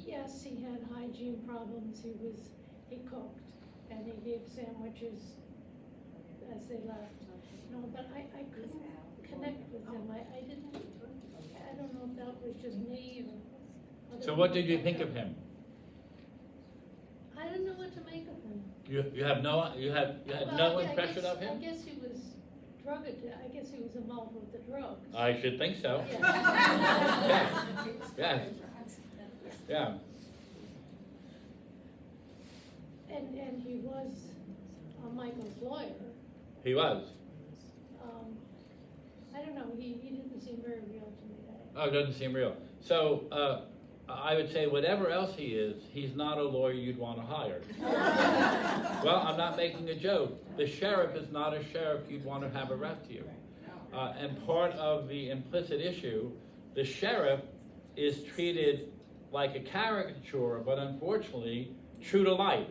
Yes, he had hygiene problems, he cooked, and he gave sandwiches as they left. No, but I couldn't connect with him, I don't know if that was just me or. So what did you think of him? I don't know what to make of him. You had no Well, impression of him? I guess he was I guess he was involved with the drugs. I should think so. Yeah. Yes. Yeah. And he was Michael's lawyer. He was. I don't know, he didn't seem very real to me. Oh, it doesn't seem real. So, I would say whatever else he is, he's not a lawyer you'd want to hire. Well, I'm not making a joke. The sheriff is not a sheriff you'd want to have arrest you. And part of the implicit issue, the sheriff is treated like a caricature, but unfortunately, true to life.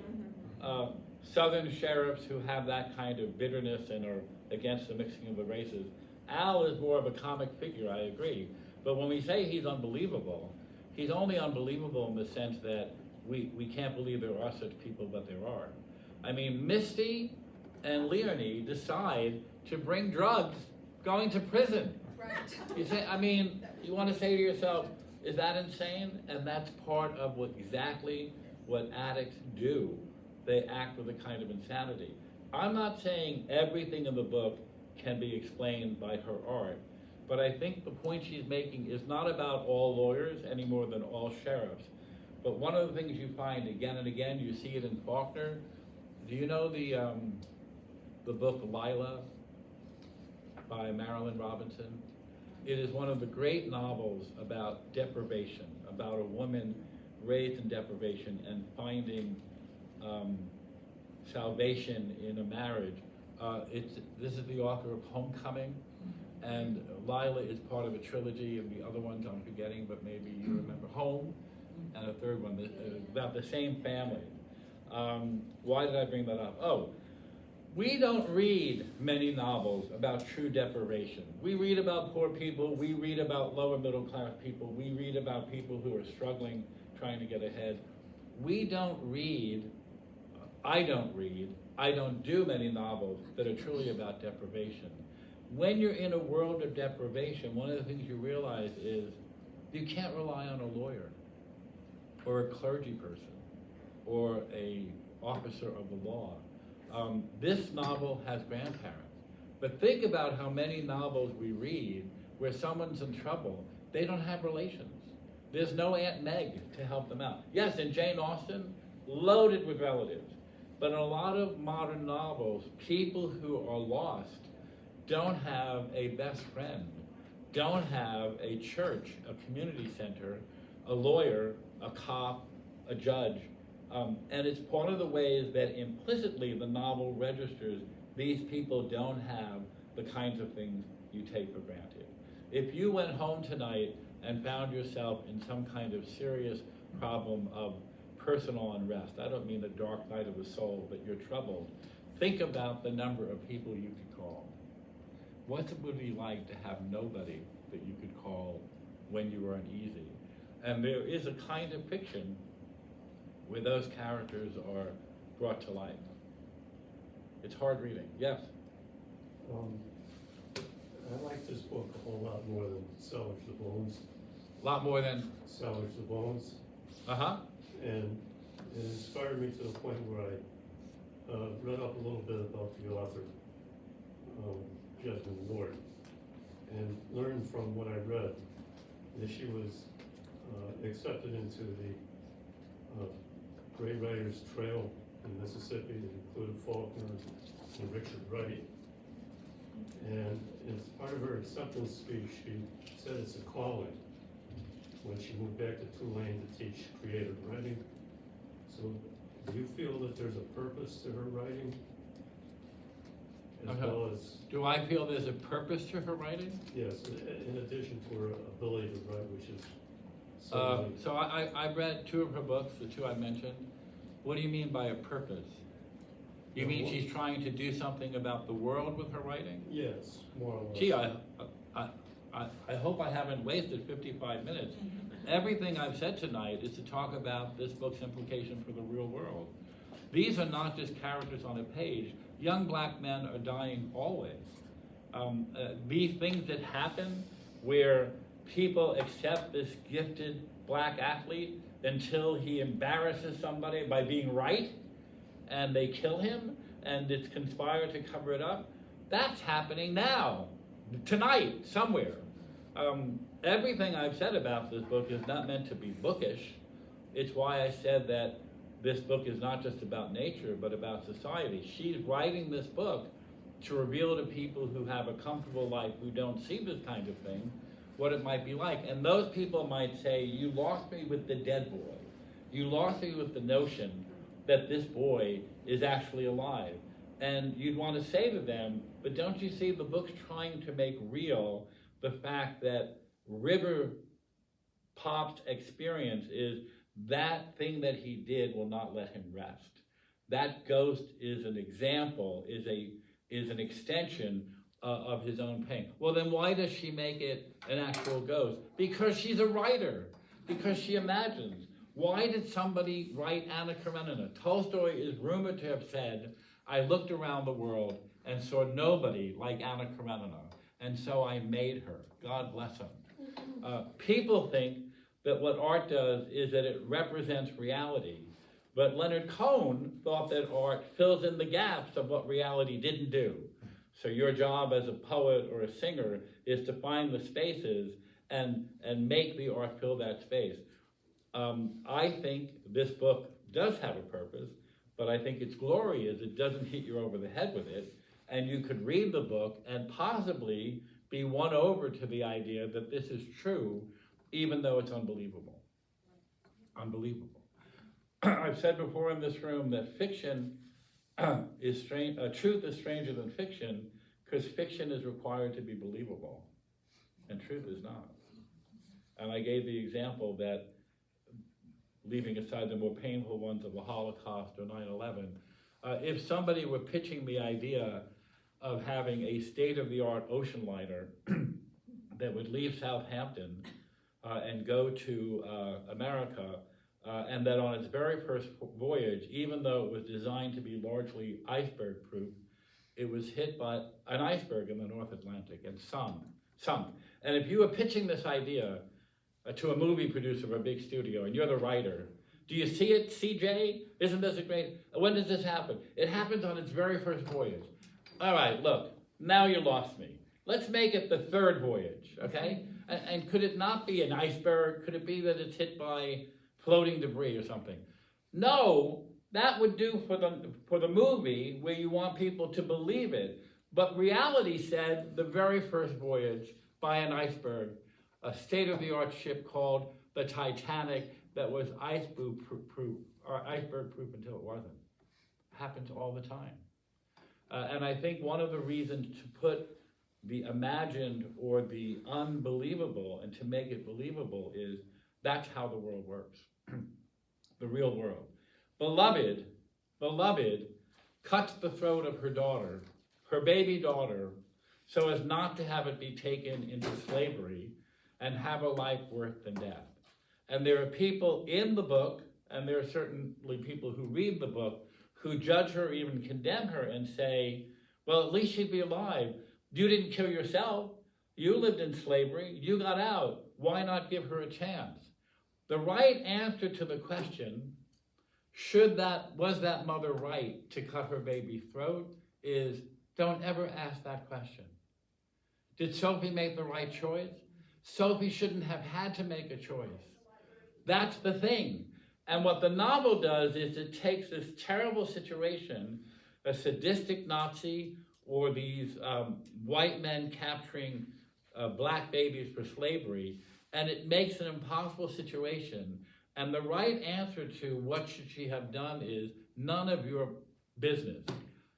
Southern sheriffs who have that kind of bitterness and are against the mixing of the races. Al is more of a comic figure, I agree. But when we say he's unbelievable, he's only unbelievable in the sense that we can't believe there are such people, but there are. I mean, Misty and Leonie decide to bring drugs going to prison. Right. You say, I mean, you want to say to yourself, is that insane? And that's part of exactly what addicts do. They act with a kind of insanity. I'm not saying everything in the book can be explained by her art, but I think the point she's making is not about all lawyers any more than all sheriffs. But one of the things you find again and again, you see it in Faulkner. Do you know the book Lila by Marilyn Robinson? It is one of the great novels about deprivation, about a woman raised in deprivation and finding salvation in a marriage. This is the author of Homecoming, and Lila is part of a trilogy, and the other ones I'm forgetting, but maybe you remember. Home, and a third one about the same family. Why did I bring that up? Oh, we don't read many novels about true deprivation. We read about poor people, we read about lower middle class people, we read about people who are struggling, trying to get ahead. I don't do many novels that are truly about deprivation. When you're in a world of deprivation, one of the things you realize is you can't rely on a lawyer or a clergy person or a officer of the law. This novel has grandparents, but think about how many novels we read where someone's in trouble, they don't have relations. There's no Aunt Meg to help them out. Yes, in Jane Austen, loaded with relatives. But in a lot of modern novels, people who are lost don't have a best friend, don't have a church, a community center, a lawyer, a cop, a judge. And it's part of the ways that implicitly the novel registers these people don't have the kinds of things you take for granted. If you went home tonight and found yourself in some kind of serious problem of personal unrest, I don't mean the dark night of the soul, but you're troubled, think about the number of people you could call. What would it be like to have nobody that you could call when you were uneasy? And there is a kind of fiction where those characters are brought to life. It's hard reading. Yes? I like this book a whole lot more than Salvage the Bones. A lot more than? Salvage the Bones. Uh-huh. And it inspired me to the point where I read up a little bit about the author, Jasmine Ward, and learned from what I read that she was accepted into the Great Writers Trail in Mississippi that included Faulkner and Richard Wright. And as part of her acceptance speech, she said it's a calling when she moved back to Tulane to teach creative writing. So do you feel that there's a purpose to her writing? As well as, do I feel there's a purpose to her writing? yes, in addition to her ability to write, which is So I read two of her books, the two I mentioned. What do you mean by a purpose? You mean she's trying to do something about the world with her writing? yes, more or less. Gee, I hope I haven't wasted 55 minutes. Everything I've said tonight is to talk about this book's implication for the real world. These are not just characters on a page. Young black men are dying always. These things that happen where people accept this gifted black athlete until he embarrasses somebody by being right, and they kill him, and it's conspired to cover it up. That's happening now, tonight, somewhere. Everything I've said about this book is not meant to be bookish. It's why I said that this book is not just about nature, but about society. She's writing this book to reveal to people who have a comfortable life, who don't see this kind of thing, what it might be like. And those people might say, you lost me with the dead boy. You lost me with the notion that this boy is actually alive. And you'd want to say to them, but don't you see the book's trying to make real the fact that River Pop's experience is that thing that he did will not let him rest. That ghost is an example, is an extension of his own pain. Well, then why does she make it an actual ghost? Because she's a writer, because she imagines. Why did somebody write Anna Karenina? Tolstoy is rumored to have said, I looked around the world and saw nobody like Anna Karenina, and so I made her. God bless him. People think that what art does is that it represents reality, but Leonard Cohen thought that art fills in the gaps of what reality didn't do. So your job as a poet or a singer is to find the spaces and make the art fill that space. I think this book does have a purpose, but I think its glory is it doesn't hit you over the head with it, and you could read the book and possibly be won over to the idea that this is true, even though it's unbelievable. Unbelievable. I've said before in this room that fiction is strange. Truth is stranger than fiction, because fiction is required to be believable, and truth is not. And I gave the example that, leaving aside the more painful ones of the Holocaust or 9/11, if somebody were pitching the idea of having a state-of-the-art ocean liner that would leave Southampton and go to America, and that on its very first voyage, even though it was designed to be largely iceberg-proof, it was hit by an iceberg in the North Atlantic and sunk. And if you were pitching this idea to a movie producer of a big studio, and you're the writer, do you see it, CJ? Isn't this a great, when does this happen? It happens on its very first voyage. All right, look, now you lost me. Let's make it the third voyage, okay? And could it not be an iceberg? Could it be that it's hit by floating debris or something? No, that would do for the movie where you want people to believe it. But reality said the very first voyage by an iceberg, a state-of-the-art ship called the Titanic that was iceberg-proof until it wasn't. Happens all the time. And I think one of the reasons to put the imagined or the unbelievable and to make it believable is that's how the world works, the real world. Beloved cuts the throat of her daughter, her baby daughter, so as not to have it be taken into slavery and have a life worse than death. And there are people in the book, and there are certainly people who read the book, who judge her, even condemn her, and say, well, at least she'd be alive. You didn't kill yourself. You lived in slavery. You got out. Why not give her a chance? The right answer to the question, was that mother right to cut her baby's throat, is don't ever ask that question. Did Sophie make the right choice? Sophie shouldn't have had to make a choice. That's the thing. And what the novel does is it takes this terrible situation, a sadistic Nazi or these white men capturing black babies for slavery, and it makes an impossible situation. And the right answer to what should she have done is none of your business.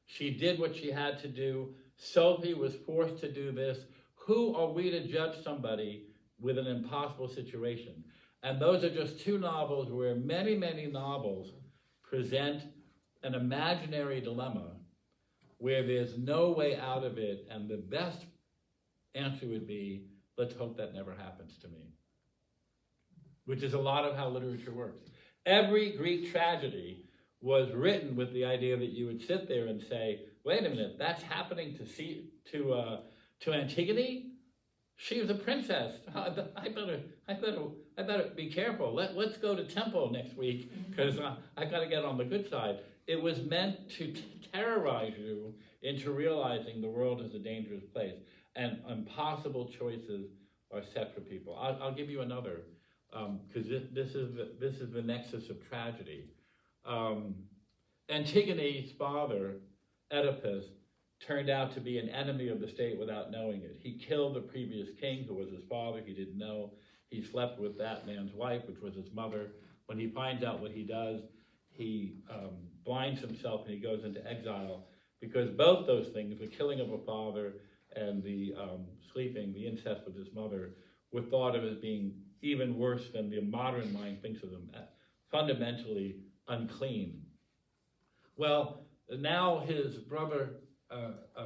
She did what she had to do. Sophie was forced to do this. Who are we to judge somebody with an impossible situation? And those are just two novels where many, many novels present an imaginary dilemma where there's no way out of it, and the best answer would be, let's hope that never happens to me. Which is a lot of how literature works. Every Greek tragedy was written with the idea that you would sit there and say, wait a minute, that's happening to Antigone? She was a princess. I better be careful. Let's go to temple next week because I got to get on the good side. It was meant to terrorize you into realizing the world is a dangerous place and impossible choices are set for people. I'll give you another because this is the nexus of tragedy. Antigone's father, Oedipus, turned out to be an enemy of the state without knowing it. He killed the previous king, who was his father. He didn't know. He slept with that man's wife, which was his mother. When he finds out what he does, he blinds himself and he goes into exile, because both those things, the killing of a father and the the incest with his mother, were thought of as being even worse than the modern mind thinks of them, fundamentally unclean. Well, now his brother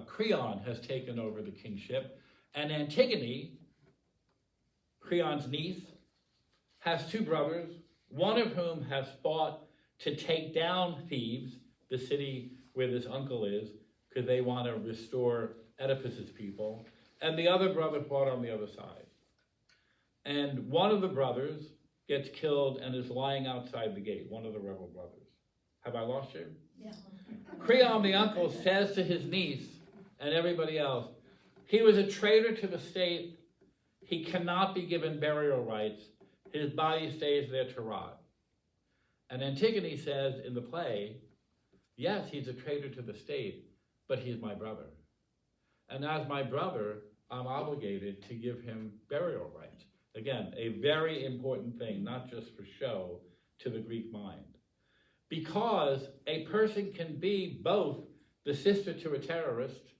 Creon has taken over the kingship, and Antigone, Creon's niece, has two brothers, one of whom has fought to take down Thebes, the city where this uncle is, because they want to restore Oedipus's people, and the other brother fought on the other side. And one of the brothers gets killed and is lying outside the gate, one of the rebel brothers. Have I lost you? Yeah. Creon, the uncle, says to his niece and everybody else, he was a traitor to the state. He cannot be given burial rights. His body stays there to rot. And Antigone says in the play, yes, he's a traitor to the state, but he's my brother. And as my brother, I'm obligated to give him burial rights. Again, a very important thing, not just for show, to the Greek mind. Because a person can be both the sister to a terrorist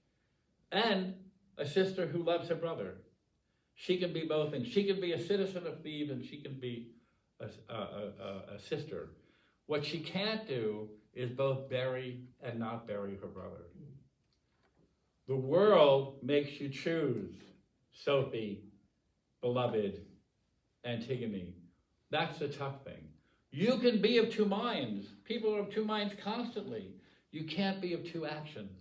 and a sister who loves her brother. She can be both things. She can be a citizen of Thebes and she can be a sister. What she can't do is both bury and not bury her brother. The world makes you choose Sophie, beloved, Antigone. That's the tough thing. You can be of two minds. People are of two minds constantly. You can't be of two actions.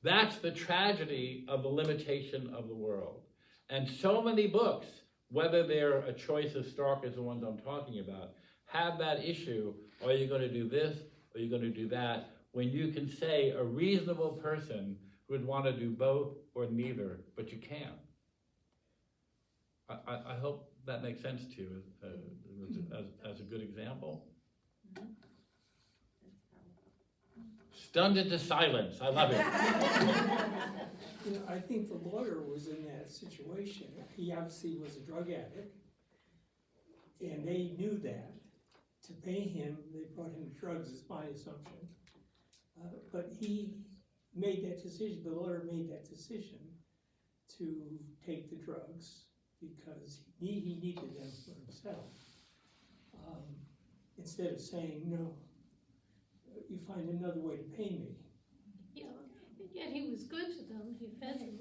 That's the tragedy of the limitation of the world. And so many books, whether they're a choice as stark as the ones I'm talking about, have that issue. Are you going to do this? Or are you going to do that? When you can say a reasonable person would want to do both or neither, but you can't. I hope that makes sense to you as a good example. Stunned into silence. I love it. You know, I think the lawyer was in that situation. He obviously was a drug addict, and they knew that. To pay him, they brought him drugs, is my assumption. But he made that decision, the lawyer made that decision to take the drugs because he needed them for himself. Instead of saying, no, you find another way to pay me. Yeah, and yet he was good to them, he fed them,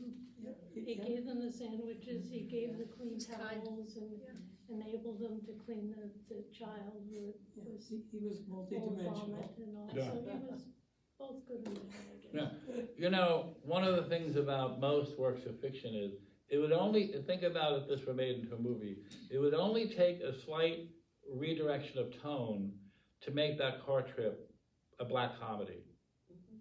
he Yeah. gave them the sandwiches, he gave the clean He's kind. towels and enabled them to clean the child who was He was full of multidimensional. vomit and all, Yeah. so he was both good and bad, I guess. Yeah. You know, one of the things about most works of fiction is it would only, think about if this were made into a movie, it would only take a slight redirection of tone to make that car trip a black comedy,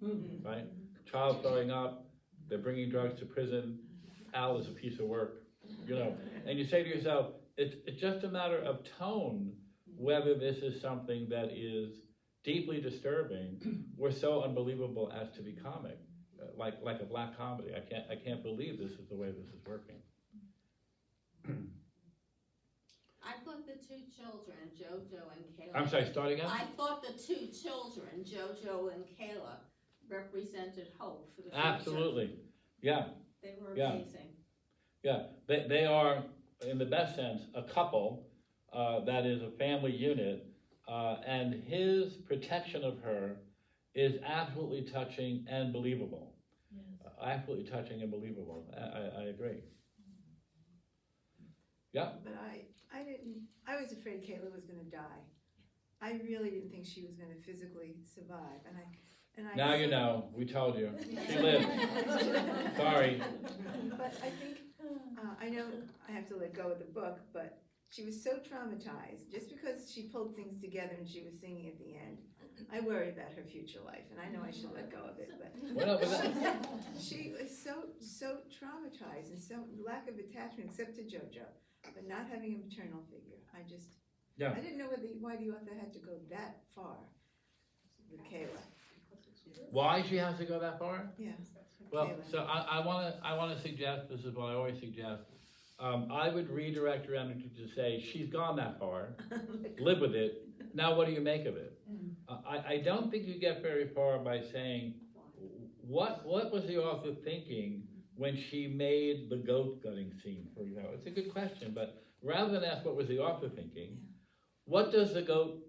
Mhm. right? Child throwing up, they're bringing drugs to prison, Al is a piece of work, you know, and you say to yourself, it's just a matter of tone whether this is something that is deeply disturbing or so unbelievable as to be comic, like a black comedy. I can't believe this is the way this is working. I thought the two children, Jojo and Kayla. I'm sorry, start again? I thought the two children, Jojo and Kayla, represented hope for the future. Absolutely, yeah. They were Yeah. amazing. Yeah, they are, in the best sense, a couple that is a family unit, and his protection of her is absolutely touching and believable. Yes. Absolutely touching and believable. I agree. Yeah. But I was afraid Kayla was gonna die. I really didn't think she was gonna physically survive, and I. Now you know. We told you. She lived. Sorry. But I think, I know I have to let go of the book, but she was so traumatized, just because she pulled things together and she was singing at the end. I worry about her future life, and I know I should let go of it, but. Well, no, but She was so traumatized and so lack of attachment, except to Jojo, but not having a maternal figure. Yeah. I didn't know why the author had to go that far with Kayla. Why she has to go that far? Yeah. Well, Kayla. so I wanna suggest, this is what I always suggest, I would redirect your energy to say, she's gone that far, live with it, now what do you make of it? I don't think you get very far by saying, what was the author thinking when she made the goat gutting scene, for example? It's a good question, but rather than ask what was the author thinking, what does the goat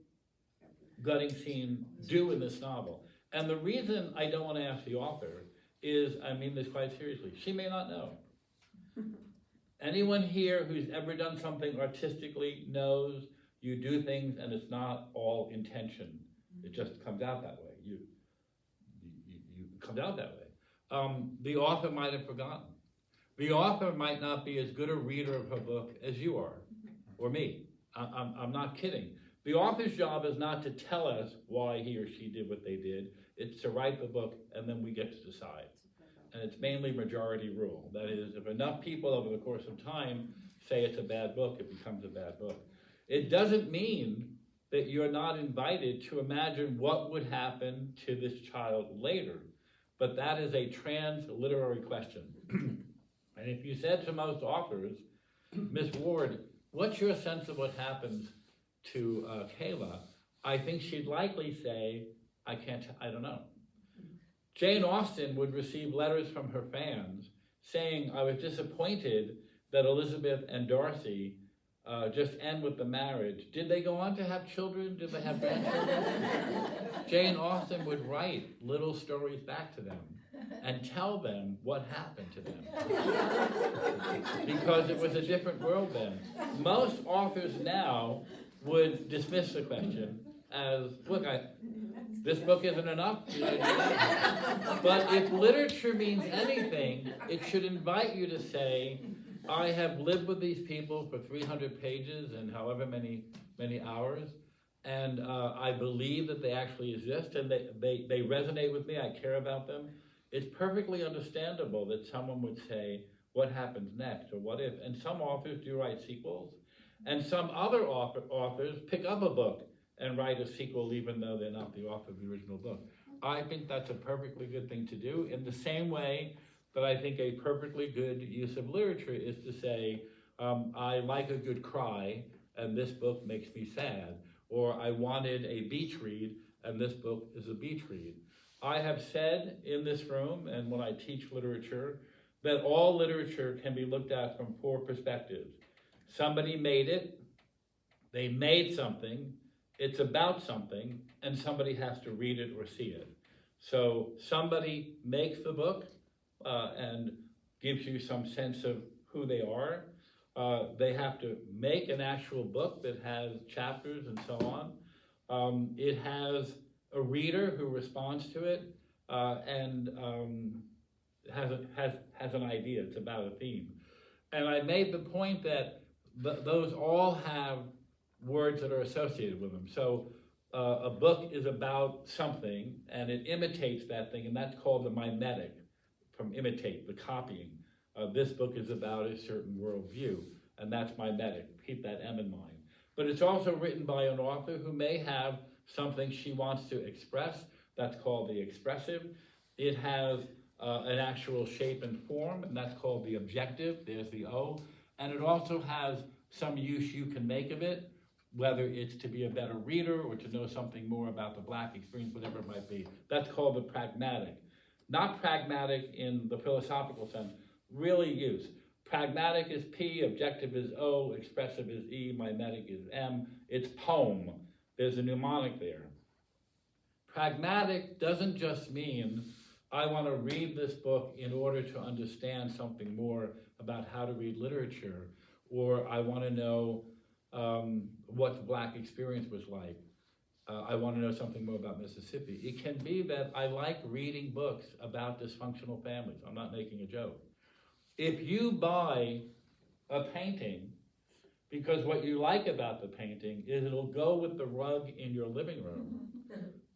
gutting scene do in this novel? And the reason I don't want to ask the author is, I mean this quite seriously, she may not know. Anyone here who's ever done something artistically knows you do things and it's not all intention. It just comes out that way. You comes out that way. The author might have forgotten. The author might not be as good a reader of her book as you are, or me. I'm not kidding. The author's job is not to tell us why he or she did what they did. It's to write the book, and then we get to decide. And it's mainly majority rule. That is, if enough people over the course of time say it's a bad book, it becomes a bad book. It doesn't mean that you're not invited to imagine what would happen to this child later. But that is a trans-literary question. And if you said to most authors, Miss Ward, what's your sense of what happens to Kayla? I think she'd likely say, I don't know. Jane Austen would receive letters from her fans saying, I was disappointed that Elizabeth and Darcy just end with the marriage. Did they go on to have children? Did they have grandchildren? Jane Austen would write little stories back to them and tell them what happened to them. Because it was a different world then. Most authors now would dismiss the question as, look, this book isn't enough. But if literature means anything, it should invite you to say, I have lived with these people for 300 pages and however many hours, and I believe that they actually exist and they resonate with me, I care about them. It's perfectly understandable that someone would say, what happens next, or what if? And some authors do write sequels, and some other authors pick up a book and write a sequel even though they're not the author of the original book. I think that's a perfectly good thing to do, in the same way that I think a perfectly good use of literature is to say, I like a good cry, and this book makes me sad, or I wanted a beach read, and this book is a beach read. I have said in this room, and when I teach literature, that all literature can be looked at from 4 perspectives. Somebody made it, they made something, it's about something, and somebody has to read it or see it. So somebody makes the book and gives you some sense of who they are. They have to make an actual book that has chapters and so on. It has a reader who responds to it and has an idea. It's about a theme. And I made the point that those all have words that are associated with them. So a book is about something and it imitates that thing, and that's called the mimetic, from imitate, the copying. This book is about a certain worldview, and that's mimetic. Keep that M in mind. But it's also written by an author who may have something she wants to express. That's called the expressive. It has an actual shape and form, and that's called the objective. There's the O. And it also has some use you can make of it, whether it's to be a better reader or to know something more about the Black experience, whatever it might be. That's called the pragmatic. Not pragmatic in the philosophical sense, really use. Pragmatic is P, objective is O, expressive is E, mimetic is M. It's poem. There's a mnemonic there. Pragmatic doesn't just mean I want to read this book in order to understand something more about how to read literature, or I want to know what the Black experience was like. I want to know something more about Mississippi. It can be that I like reading books about dysfunctional families. I'm not making a joke. If you buy a painting because what you like about the painting is it'll go with the rug in your living room,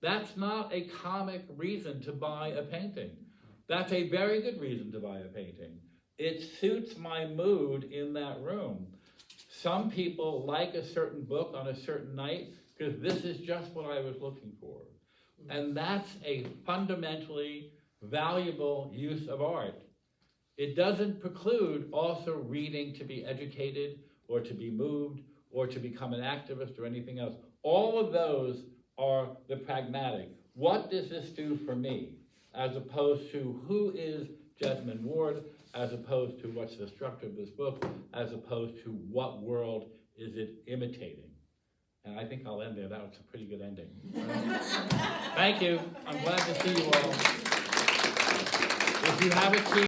that's not a comic reason to buy a painting. That's a very good reason to buy a painting. It suits my mood in that room. Some people like a certain book on a certain night because this is just what I was looking for. And that's a fundamentally valuable use of art. It doesn't preclude also reading to be educated or to be moved or to become an activist or anything else. All of those are the pragmatic. What does this do for me? As opposed to who is Jesmyn Ward, as opposed to what's the structure of this book, as opposed to what world is it imitating. And I think I'll end there. That was a pretty good ending. Thank you. I'm glad to see you all. If you have a key